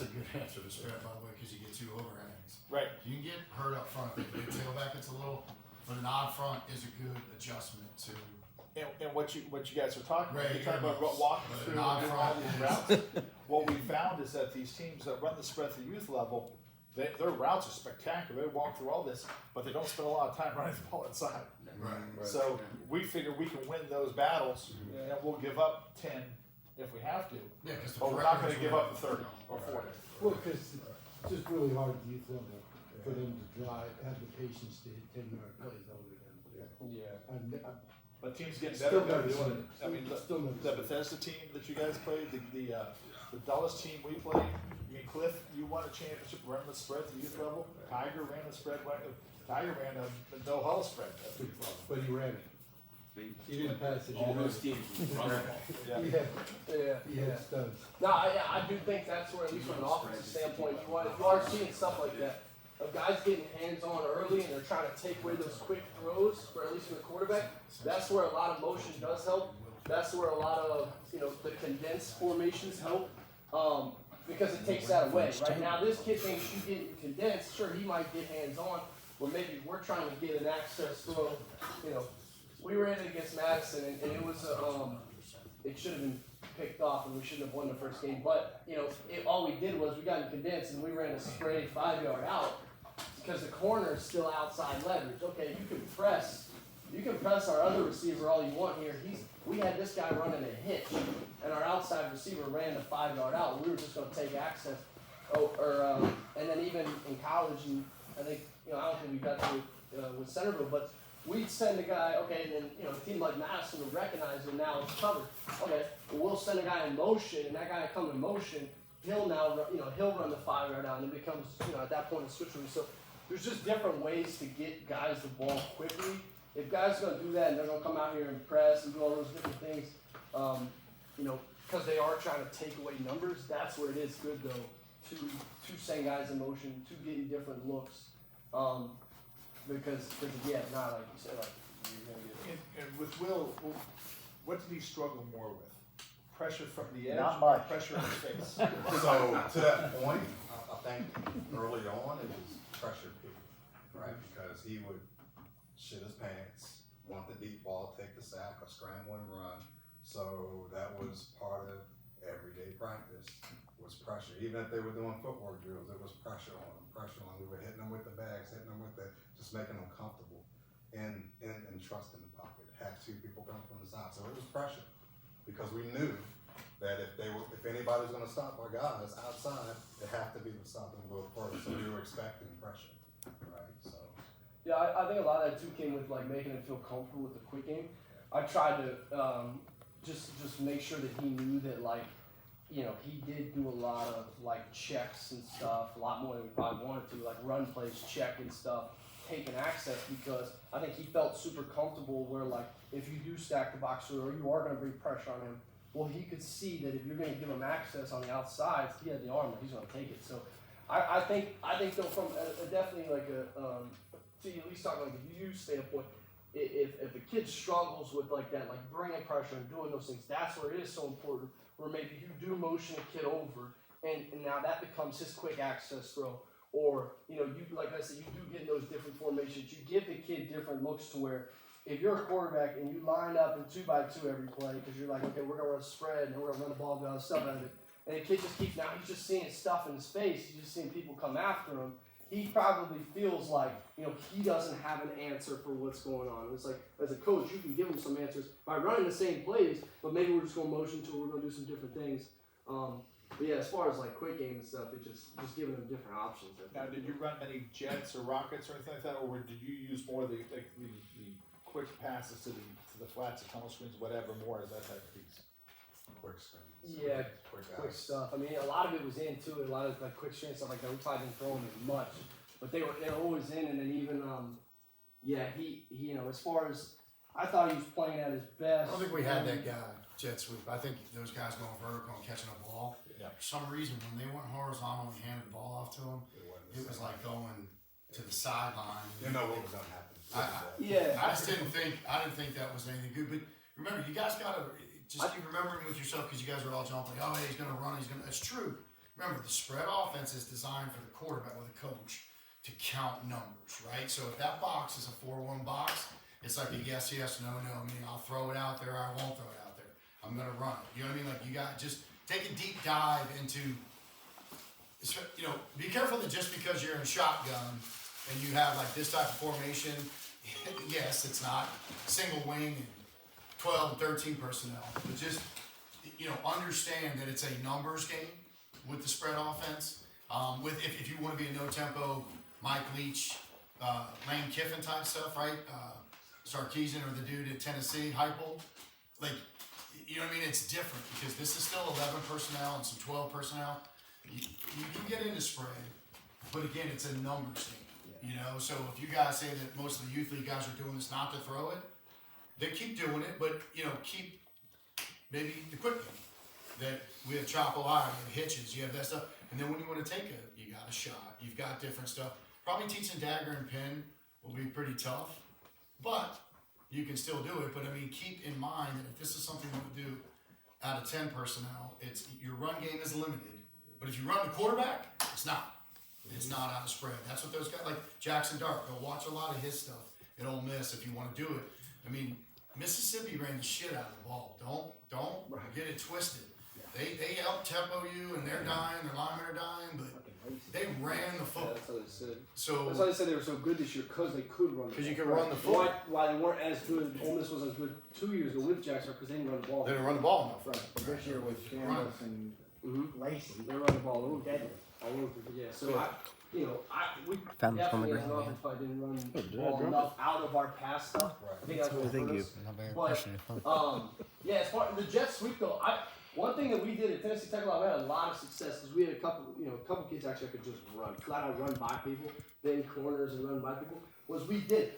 good answer to spread, by the way, because you get two overhangs. Right. You can get hurt up front, if the tailback gets a little, but an odd front is a good adjustment to. And what you guys are talking about, Right, you're talking about yeah. walking But through not and doing all these routes. What we found is that these teams that run the spread to youth level, their routes are spectacular. They walk through all this, but they don't spend a lot of time running the ball inside. Right. So we figure we can win those battles, and we'll give up 10 if we have to. Yeah, because But we're not going to give up the 30 or 40. Well, because it's just really hard at youth level for them to have the patience to hit 10-yard plays all the time. Yeah. But teams getting Still better never doing seen it. it. I mean, Still never the seen it. Bethesda team that you guys played, the Dulles team we played. Cliff, you won a championship running the spread to youth level. Tiger ran the spread. Tiger ran a no huddle spread at youth level. But he ran it. He didn't pass it. All those teams run the ball. Yeah. Yeah. Studs. No, I do think that's where, at least from an offensive standpoint, if you are seeing stuff like that, of guys getting hands on early and they're trying to take away those quick throws, for at least for the quarterback. That's where a lot of motion does help. That's where a lot of the condensed formations help. Because it takes that away. Right now, this kid thinks you get condensed. Sure, he might get hands on, but maybe we're trying to get an access throw. We ran it against Madison, and it was it should have been picked off, and we shouldn't have won the first game. But all we did was we got in condensed, and we ran a spray 5-yard out because the corner is still outside leverage. Okay, you can press our other receiver all you want here. We had this guy running a hitch, and our outside receiver ran the 5-yard out. We were just going to take access. And then even in college, and I think I don't think we got to it with Centreville, but we'd send a guy. Okay, and then a team like Madison would recognize him now it's covered. Okay, well, we'll send a guy in motion, and that guy come in motion. He'll now he'll run the 5-yard out, and it becomes at that point a switch room. So there's just different ways to get guys the ball quickly. If guys are going to do that and they're going to come out here and press and do all those different things, because they are trying to take away numbers, that's where it is good, though, to send guys in motion, to getting different looks. Because yeah, not like you said, like, you're going to get And with Will, what did he struggle more with? Pressure from the edge Not or much. pressure in his face? So to that point, I think early on it was pressure P, right? Because he would shit his pants, want the deep ball, take the sack, or scramble and run. So that was part of everyday practice, was pressure. Even if they were doing footwork drills, it was pressure on them, We were hitting them with the bags, just making them comfortable and trust in the pocket. Have two people come from the side. So it was pressure because we knew that if anybody's going to stop our guys outside, they have to be able to stop them a little first. So we were expecting pressure, right? So. Yeah, I think a lot of that too came with like making him feel comfortable with the quick game. I tried to just make sure that he knew that he did do a lot of like checks and stuff, a lot more than we probably wanted to, like run plays, check and stuff, taking access, because I think he felt super comfortable where like if you do stack the box or you are going to bring pressure on him, well he could see that if you're going to give him access on the outside, he had the arm that he's going to take it. So I think though from definitely like to at least talk like a youth standpoint, if a kid struggles with like that, like bringing pressure and doing those things, that's where it is so important. Where maybe you do motion a kid over, and now that becomes his quick access throw, or you like I said, you do get in those different formations. You give the kid different looks to where if you're a quarterback and you line up in 2x2 every play because you're like, okay, we're gonna run a spread and we're gonna run the ball down stuff out of it, and the kid just keeps he's just seeing stuff in his face. He's just seeing people come after him. He probably feels like, he doesn't have an answer for what's going on. It's like, as a coach, you can give him some answers by running the same plays, but maybe we're just going to motion to, we're going to do some different things. But yeah, as far as like quick game and stuff, it just giving them different options. Now, did you run many jets or rockets or anything like that, or did you use more of the quick passes to the flats, the tunnel screens, whatever, more as that type of piece? Quick screens. Yeah, quick stuff. I mean, a lot of it was in too. A lot of like quick screen stuff like that. We probably didn't throw them as much, but they were always in. And then even he as far as I thought he was playing at his best. I don't think we had that guy jet sweep. I think those guys going vertical and catching a ball. Yeah. For some reason, when they went horizontal and handed the ball off to them, it was like going to the sideline. You know what was going to happen. I didn't think that was anything good. But remember, you guys gotta just keep remembering with yourself because you guys are all jumping. Oh, hey, he's gonna run. That's true. Remember, the spread offense is designed for the quarterback with a coach to count numbers, right? So if that box is a 4-1 box, it's like a yes, no. I mean, I'll throw it out there. I won't throw it out there. I'm gonna run it. You know what I mean? Like you got just take a deep dive into. Be careful that just because you're in shotgun and you have like this type of formation. Yes, it's not single wing and 12, 13 personnel, but just, understand that it's a numbers game with the spread offense. If you want to be a no-tempo, Mike Leach, Lane Kiffin type stuff, right? Sarkisian or the dude at Tennessee, Heupel. Like, you know what I mean? It's different because this is still 11 personnel and some 12 personnel. You can get into spread, but again, it's a numbers game. So if you guys say that most of the youth league guys are doing this not to throw it, they keep doing it, but keep maybe the quick game. That we have chop a lot, you have hitches, you have that stuff, and then when you want to take it, you got a shot, you've got different stuff. probably teaching dagger and pin will be pretty tough, but you can still do it. But I mean, keep in mind that if this is something that we do out of 10 personnel, it's your run game is limited. But if you run the quarterback, it's not. It's not out of spread. That's what those guys like Jackson Dart. They'll watch a lot of his stuff at Ole Miss if you want to do it. I mean, Mississippi ran the shit out of the ball. Don't get it twisted. They help tempo you, and they're dying. Their linemen are dying, but they ran the football. That's what they said. So That's why they said they were so good this year because they could run. because you can run the football. Why they weren't as good? Ole Miss wasn't as good 2 years ago with Jackson because they didn't run the ball. They didn't run the ball enough. Right. But this year with Candace and Lacey. They run the ball a little deadly. Yeah. So we Found this on the definitely as an ground, offense probably didn't run the ball enough out of our pass stuff. I think that's what hurt us. Not very But appreciative, huh? yeah, as far as the jet sweep though, one thing that we did at Tennessee Tech, we had a lot of success because we had a couple kids actually could just run, flat out run by people, then corners and run by people. Was we did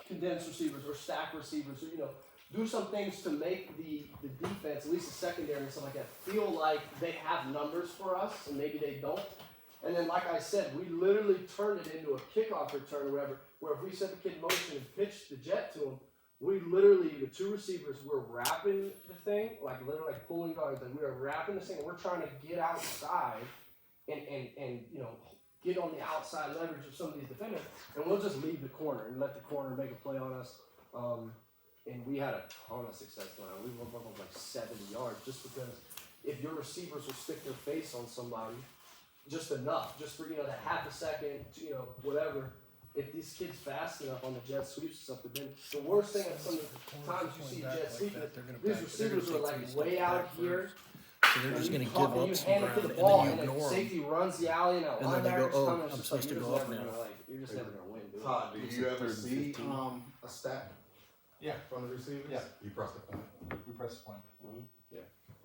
condensed receivers or stack receivers, or do some things to make the defense, at least the secondary and stuff like that, feel like they have numbers for us and maybe they don't. And then, like I said, we literally turned it into a kickoff return or whatever, where if we set the kid in motion and pitched the jet to him, we literally, the two receivers, we're wrapping the thing, like literally like pulling guards, and we are wrapping this thing, and we're trying to get outside and get on the outside leverage of some of these defenders, and we'll just leave the corner and let the corner make a play on us. And we had a ton of success going on. We went up like 70 yards just because if your receivers will stick their face on somebody, just enough, just for that half a second, whatever. If these kids fast enough on the jet sweeps and stuff, but then the worst thing at some of the times you see jet sweep, these receivers are like way out here. So they're just going to give up some hand it ground, to the and ball, then you and then ignore them. safety runs the alley, and that And then they go, linebacker's "Oh, coming. It's I'm just like, supposed to you're go just up never now." gonna, you're just never gonna win, dude. Todd, do you ever see a stack Yeah, from the receivers? Yeah. You press the point. we press the point.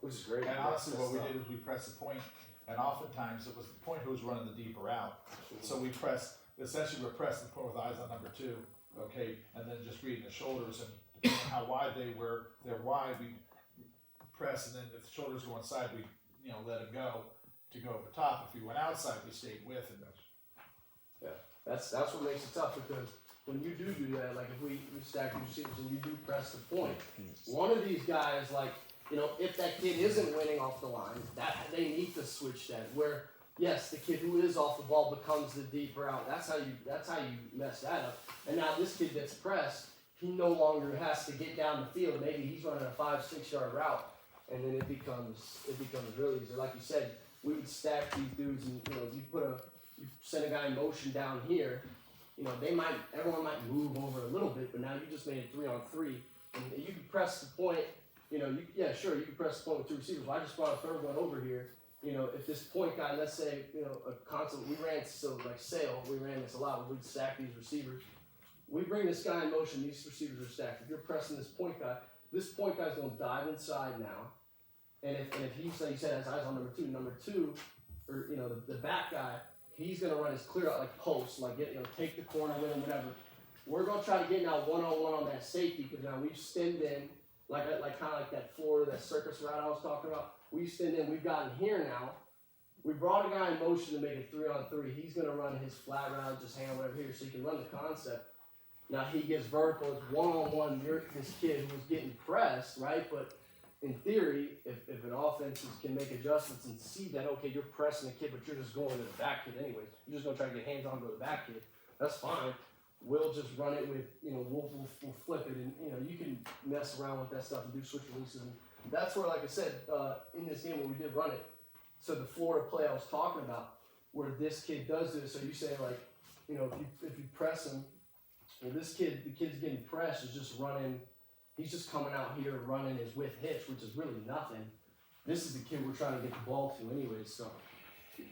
Which is great. And honestly, what we That's did is we pressed the point, and oftentimes it was the point who was running the deeper out. So we pressed, essentially we're pressing the point with eyes on number 2, okay, and then just reading the shoulders, and depending on how wide they're wide, we press, and then if the shoulders go inside, we let them go to go over top. If we went outside, we stayed with, and That's what makes it tough, because when you do that, like if we stack these receivers and you do press the point, one of these guys, like, if that kid isn't winning off the line, that they need to switch that. Where yes, the kid who is off the ball becomes the deeper out. That's how you mess that up. And now this kid gets pressed, he no longer has to get down the field. Maybe he's running a 5-6 yard route, and then it becomes really easy. Like you said, we would stack these dudes, and you send a guy in motion down here. Everyone might move over a little bit, but now you just made it 3-on-3, and you can press the point. You can press the point with 2 receivers. Well, I just brought a third one over here. If this point guy, let's say, a constant, we ran we ran this a lot. We'd stack these receivers. We bring this guy in motion. These receivers are stacked. If you're pressing this point guy's going to dive inside now, and if he's like you said, has eyes on number two, or the back guy. He's going to run his clear out like post, like take the corner with him, whatever. We're going to try to get now one-on-one on that safety, because now we've stemmed in, kind of like that Florida, that circus route I was talking about. We've stemmed in, we've gotten here now. We brought a guy in motion to make it 3-on-3. He's going to run his flat route, just hang whatever here, so he can run the concept. Now he gets vertical, it's one-on-one. You're this kid who's getting pressed, right? But in theory, if an offense can make adjustments and see that, okay, you're pressing the kid, but you're just going to the back kid anyways. You're just going to try to get hands on to the back kid. That's fine. We'll just run it with, we'll flip it, and, you can mess around with that stuff and do switch releases. And that's where, like I said, in this game where we did run it, so the Florida play I was talking about, where this kid does this, so you say, like, if you press him, the kid's getting pressed, is just running. He's just coming out here running his with hitch, which is really nothing. This is the kid we're trying to get the ball to anyways, so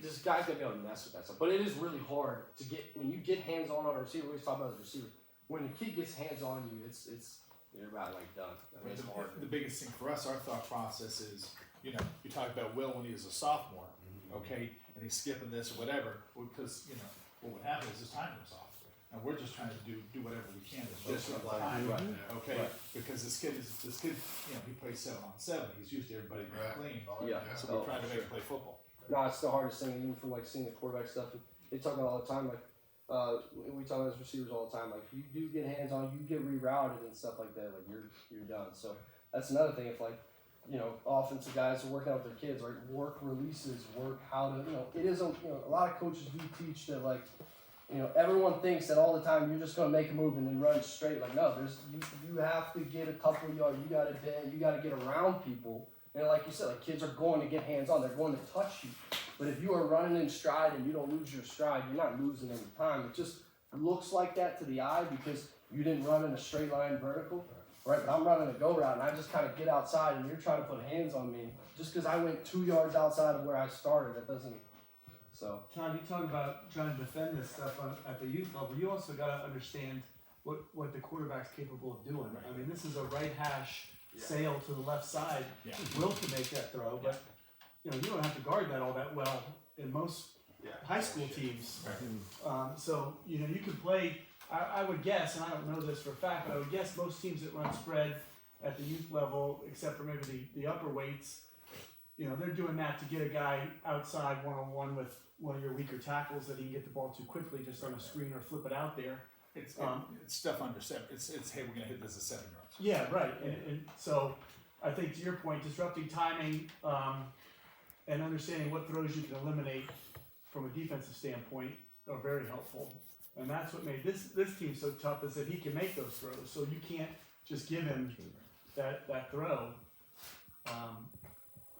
this guy's gonna be able to mess with that stuff. But it is really hard to get, when you get hands on a receiver, we always talk about the receiver. When the kid gets hands on you, you're about like done. I mean, it's hard. the biggest thing for us, our thought process is, you talk about Will when he was a sophomore, okay, and he's skipping this or whatever, because, what would happen is his time was off. And we're just trying to do whatever we can to most of the time, okay? Right. Because this kid, he plays 7-on-7. He's used to everybody being clean. Yeah. So we're trying to make him play football. No, it's the hardest thing, even from like seeing the quarterback stuff. They talk about it all the time, like we talk about as receivers all the time. Like you do get hands on, you get rerouted and stuff like that. Like you're done. So that's another thing. If like offensive guys are working out with their kids, right? Work releases, work how to it isn't. A lot of coaches do teach that like. Everyone thinks that all the time you're just going to make a move and then run straight. Like, no, you have to get a couple of yards. You got to bend. You got to get around people. And like you said, like kids are going to get hands on. They're going to touch you. But if you are running in stride and you don't lose your stride, you're not losing any time. It just looks like that to the eye because you didn't run in a straight line vertical, right? But I'm running a go route and I just kind of get outside and you're trying to put hands on me just because I went 2 yards outside of where I started. That doesn't. So. Tom, you talk about trying to defend this stuff at the youth level. You also got to understand what the quarterback's capable of doing. I mean, this is a right hash sail to the left side. Will to make that throw, but you don't have to guard that all that well in most high school teams. So you can play. I would guess, and I don't know this for a fact, but I would guess most teams that run spread at the youth level, except for maybe the upper weights, they're doing that to get a guy outside one-on-one with one of your weaker tackles that he can get the ball too quickly just on a screen or flip it out there. It's stuff under 7. It's hey, we're gonna hit this at 7 yards. Yeah, right. And so I think to your point, disrupting timing and understanding what throws you can eliminate from a defensive standpoint are very helpful. And that's what made this team so tough is that he can make those throws. So you can't just give him that throw.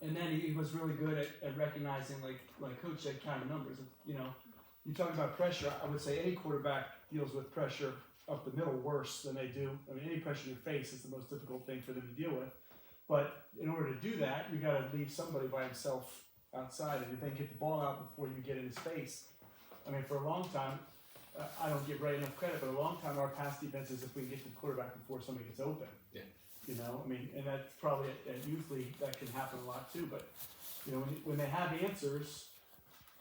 And then he was really good at recognizing, like Coach said, kind of numbers. You talk about pressure. I would say any quarterback deals with pressure up the middle worse than they do. I mean, any pressure in your face is the most difficult thing for them to deal with. But in order to do that, you got to leave somebody by himself outside, and if they get the ball out before you get in his face. I mean, for a long time, I don't give Ray enough credit, but a long time our pass defense is if we can get to the quarterback before somebody gets open. Yeah. I mean, and that's probably at youth league that can happen a lot too. But when they have answers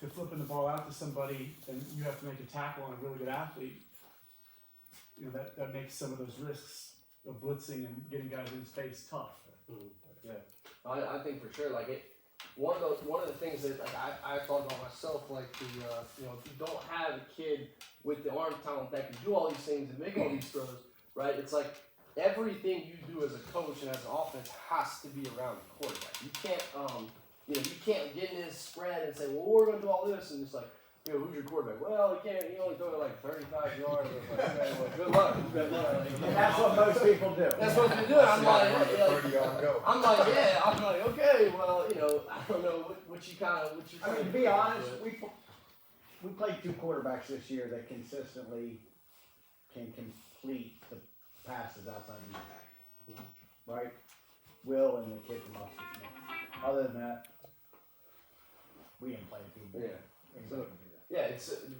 to flipping the ball out to somebody, and you have to make a tackle on a really good athlete, that makes some of those risks of blitzing and getting guys in his face tough. Yeah, I think for sure. Like one of the things that I thought about myself, like if you don't have a kid with the arm talent that can do all these things and make all these throws, right? It's like. Everything you do as a coach and as an offense has to be around the quarterback. You can't, you can't get in his spread and say, well, we're going to do all this, and it's like, who's your quarterback? Well, he only throw it like 35 yards. It's like, okay, well, good luck. And that's what most people do. That's what they do. I'm like, go. I'm like, okay, well, I don't know what you kind of, what you. I mean, to be honest, we played 2 quarterbacks this year that consistently can complete the passes outside the back, right? Will and the kid from Austin Smith. Other than that, we didn't play a team. Yeah.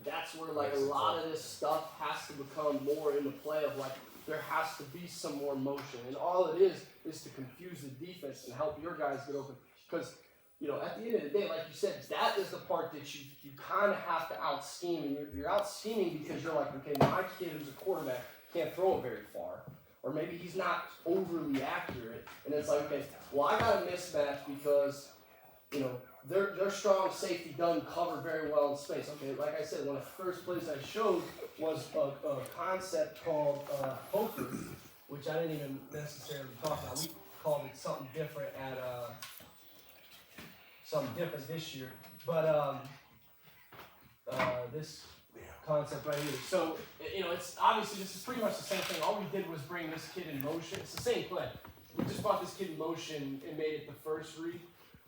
That's where like a lot of this stuff has to become more in the play of like there has to be some more motion, and all it is to confuse the defense and help your guys get open. Because at the end of the day, like you said, that is the part that you kind of have to out scheme, and you're out scheming because you're like, okay, my kid who's a quarterback can't throw it very far, or maybe he's not overly accurate, and it's like, okay, well, I got a mismatch because, their strong safety doesn't cover very well in space. Okay, like I said, one of the first plays I showed was a concept called poker, which I didn't even necessarily talk about. We called it something different this year, but this concept right here. So, it's obviously this is pretty much the same thing. All we did was bring this kid in motion. It's the same play. We just brought this kid in motion and made it the first read.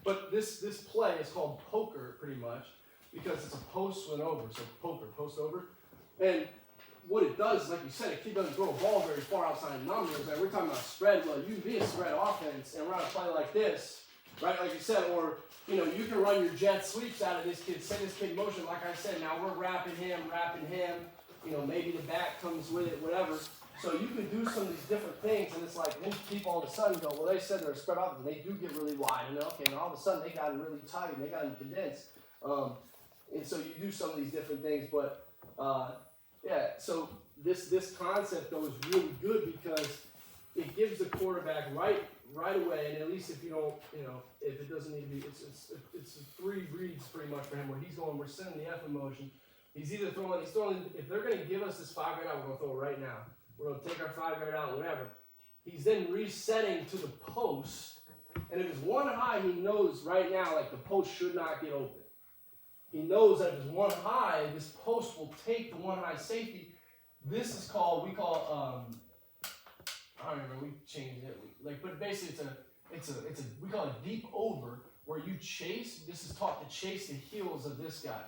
But this play is called poker pretty much because it's a post went over. So post over. And what it does is, like you said, a kid doesn't throw a ball very far outside of numbers. Like we're talking about spread. Well, you can be a spread offense and run a play like this, right? Like you said, or you can run your jet sweeps out of this kid, send this kid in motion. Like I said, now we're wrapping him. Maybe the back comes with it, whatever. So you can do some of these different things, and it's like then people all of a sudden go, well, they said they're a spread offense, and they do get really wide, and all of a sudden they got really tight, and they got condensed. And so you do some of these different things, but so this concept though is really good because it gives the quarterback right away, and at least if you don't, if it doesn't need to be, it's 3 reads pretty much for him where he's going, we're sending the F in motion, He's throwing, if they're going to give us this 5 yard out, we're going to throw it right now. We're going to take our 5 yard out, whatever. He's then resetting to the post. And if it's one high, he knows right now, like the post should not get open. He knows that if it's one high, this post will take the one high safety. This is called, I don't remember, we changed it. But basically we call it deep over, where you chase. This is taught to chase the heels of this guy.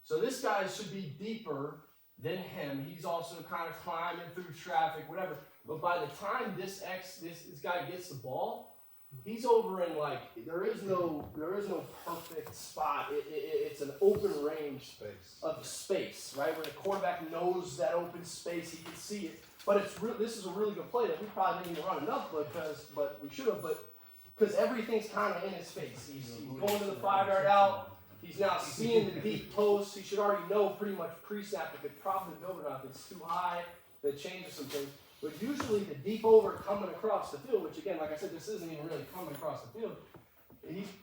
So this guy should be deeper than him. He's also kind of climbing through traffic, whatever. But by the time this guy gets the ball, he's over in there is no perfect spot. It's an open range of space, right? Where the quarterback knows that open space, he can see it. But this is a really good play that we probably didn't even run enough, but we should have. But because everything's kind of in his face, he's going to the 5 yard out. He's now seeing the deep post. He should already know pretty much pre-snap if it's probably built enough. It's too high. That changes some things. But usually the deep over coming across the field, which again, like I said, this isn't even really coming across the field.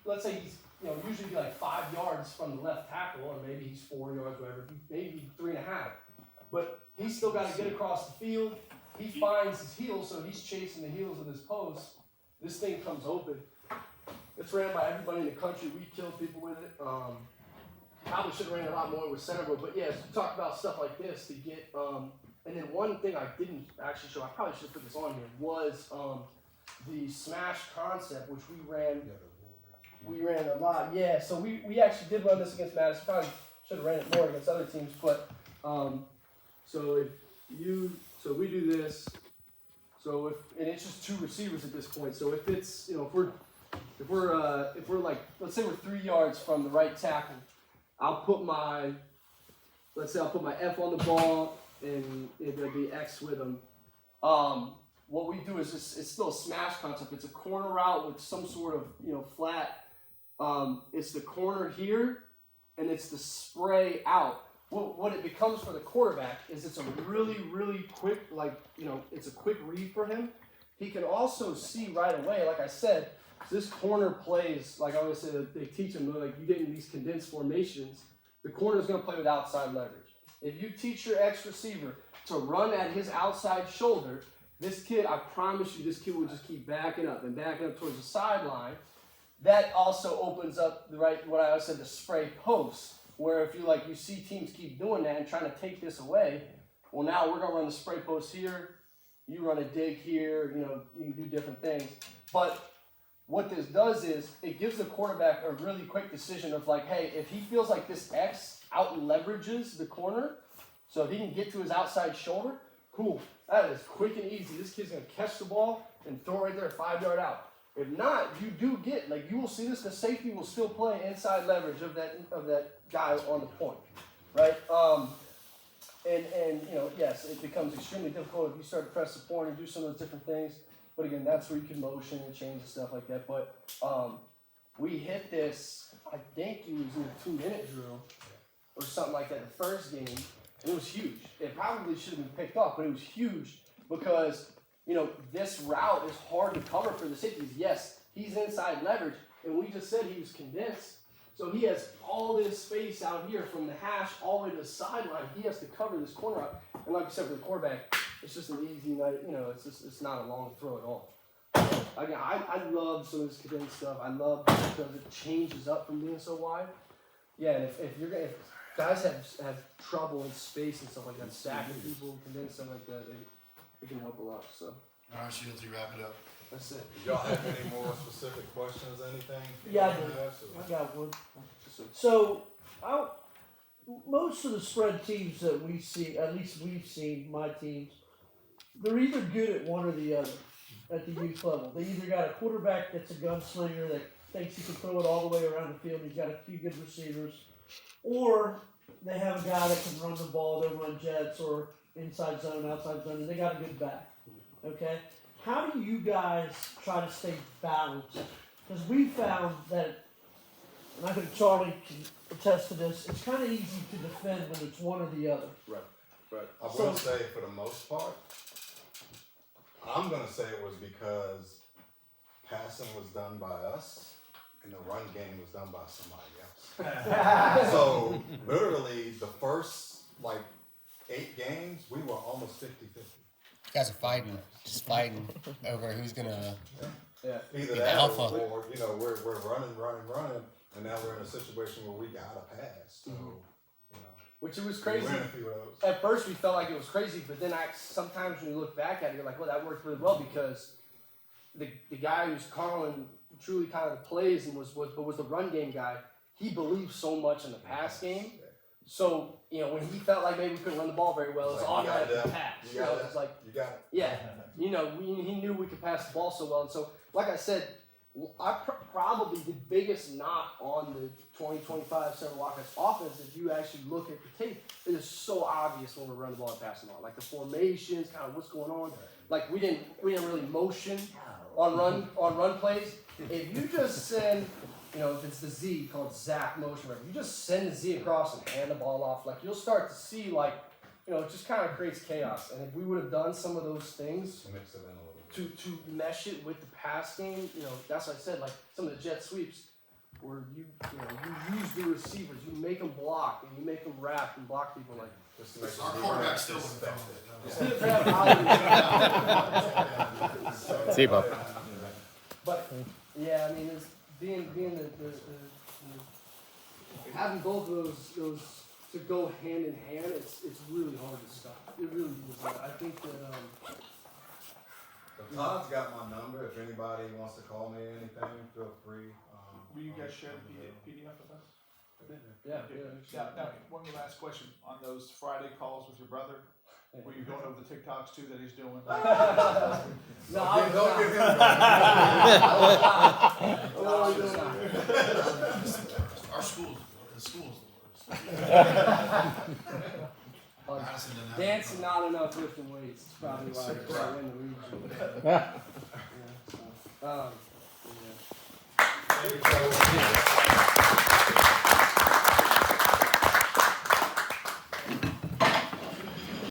Let's say he's usually be like 5 yards from the left tackle, or maybe he's 4 yards, whatever. Maybe 3.5. But he's still got to get across the field. He finds his heels, so he's chasing the heels of this post. This thing comes open. It's ran by everybody in the country. We killed people with it. Probably should have ran a lot more with Centreville, but yeah, talk about stuff like this to get. And then one thing I didn't actually show, I probably should have put this on here, was the smash concept, which we ran. We ran a lot, yeah. So we actually did run this against Madison. Probably should have ran it more against other teams, but so we do this. So and it's just 2 receivers at this point. So if it's if we're like, let's say we're 3 yards from the right tackle, I'll put my F on the ball and it'll be X with him. What we do is it's still a smash concept. It's a corner route with some sort of flat. It's the corner here and it's the spray out. What it becomes for the quarterback is it's a really, really quick, it's a quick read for him. He can also see right away, like I said, this corner plays, like I always say, they teach him, like you get in these condensed formations, the corner is going to play with outside leverage. If you teach your X receiver to run at his outside shoulder, this kid, I promise you, this kid will just keep backing up towards the sideline. That also opens up what I always said, the spray post, where if you see teams keep doing that and trying to take this away, well, now we're going to run the spray post here, you run a dig here, you can do different things. But what this does is it gives the quarterback a really quick decision of hey, if he feels like this X out leverages the corner, so if he can get to his outside shoulder, cool. That is quick and easy. This kid's going to catch the ball and throw right there 5 yard out. If not, you do get, you will see this, the safety will still play inside leverage of that guy on the point, right? Yes, it becomes extremely difficult if you start to press the point and do some of those different things. But again, that's where you can motion and change and stuff like that. But we hit this, I think it was in a 2-minute drill or something like that the first game. And it was huge. It probably should have been picked off, but it was huge because, this route is hard to cover for the safeties. Yes, he's inside leverage, and we just said he was condensed. So he has all this space out here from the hash all the way to the sideline. He has to cover this corner up. And like I said, for the quarterback, it's just an easy night. It's not a long throw at all. Again, I love some of this condensed stuff. I love because it changes up from being so wide. Yeah, and if guys have trouble in space and stuff like that, stacking people, condensed stuff like that, it can help a lot. So. All right, Shields, you wrap it up. That's it. Did y'all have any more specific questions, anything? Yeah, I do. I got one. So, most of the spread teams that we see, at least we've seen, my teams, they're either good at one or the other at the youth level. They either got a quarterback that's a gunslinger that thinks he can throw it all the way around the field, he's got a few good receivers, or they have a guy that can run the ball, they'll run jets or inside zone, outside zone, and they got a good back. Okay? How do you guys try to stay balanced? Because we found that, and I think Charlie can attest to this, it's kind of easy to defend when it's one or the other. Right. I will say, for the most part, I'm going to say it was because passing was done by us and the run game was done by somebody else. So literally the first like 8 games, we were almost 50-50. You guys are fighting, just fighting over who's gonna. Either Be the that alpha. or you know, we're running, and now we're in a situation where we gotta pass. So, you know. Which it was crazy. We ran a few of those. At first we felt like it was crazy, but then sometimes when you look back at it, you're like, well, that worked really well because the guy who's calling truly kind of the plays and was the run game guy, he believed so much in the pass game. So, you know, when he felt like maybe we couldn't run the ball very well, it was automatic pass. You got it. It's like, You got it. yeah, you know, he knew we could pass the ball so well. And so, like I said, probably the biggest knock on the 2025 Central Wildcats offense, if you actually look at the tape, it is so obvious when we're running the ball and passing the ball. Like the formations, kind of what's going on. Like we didn't really motion on run plays. If you just send, you know, if it's the Z called Zap motion, whatever, you just send the Z across and hand the ball off, like you'll start to see like, you know, it just kind of creates chaos. And if we would have done some of those things Mix it in a little bit. to mesh it with the pass game, you know, that's what I said, like some of the jet sweeps where you use the receivers, you make them block and you make them wrap and block people like. Just to make Our sure quarterback we still run wouldn't suspect it. See you, Bob. But yeah, I mean, it's being the having both of those to go hand in hand, it's really hard to stop. It really is. I think that So Todd's got my number. If anybody wants to call me anything, feel free. Will you guys share the PDF with us? yeah. Now, one last question, on those Friday calls with your brother, were you going over the TikToks too that he's doing? No, I Don't was give not. him Our schools, the schools. Madison didn't have Dancing not enough lifting weights. It's probably why they're in the region. Yeah, so, yeah. Thank you, Joe.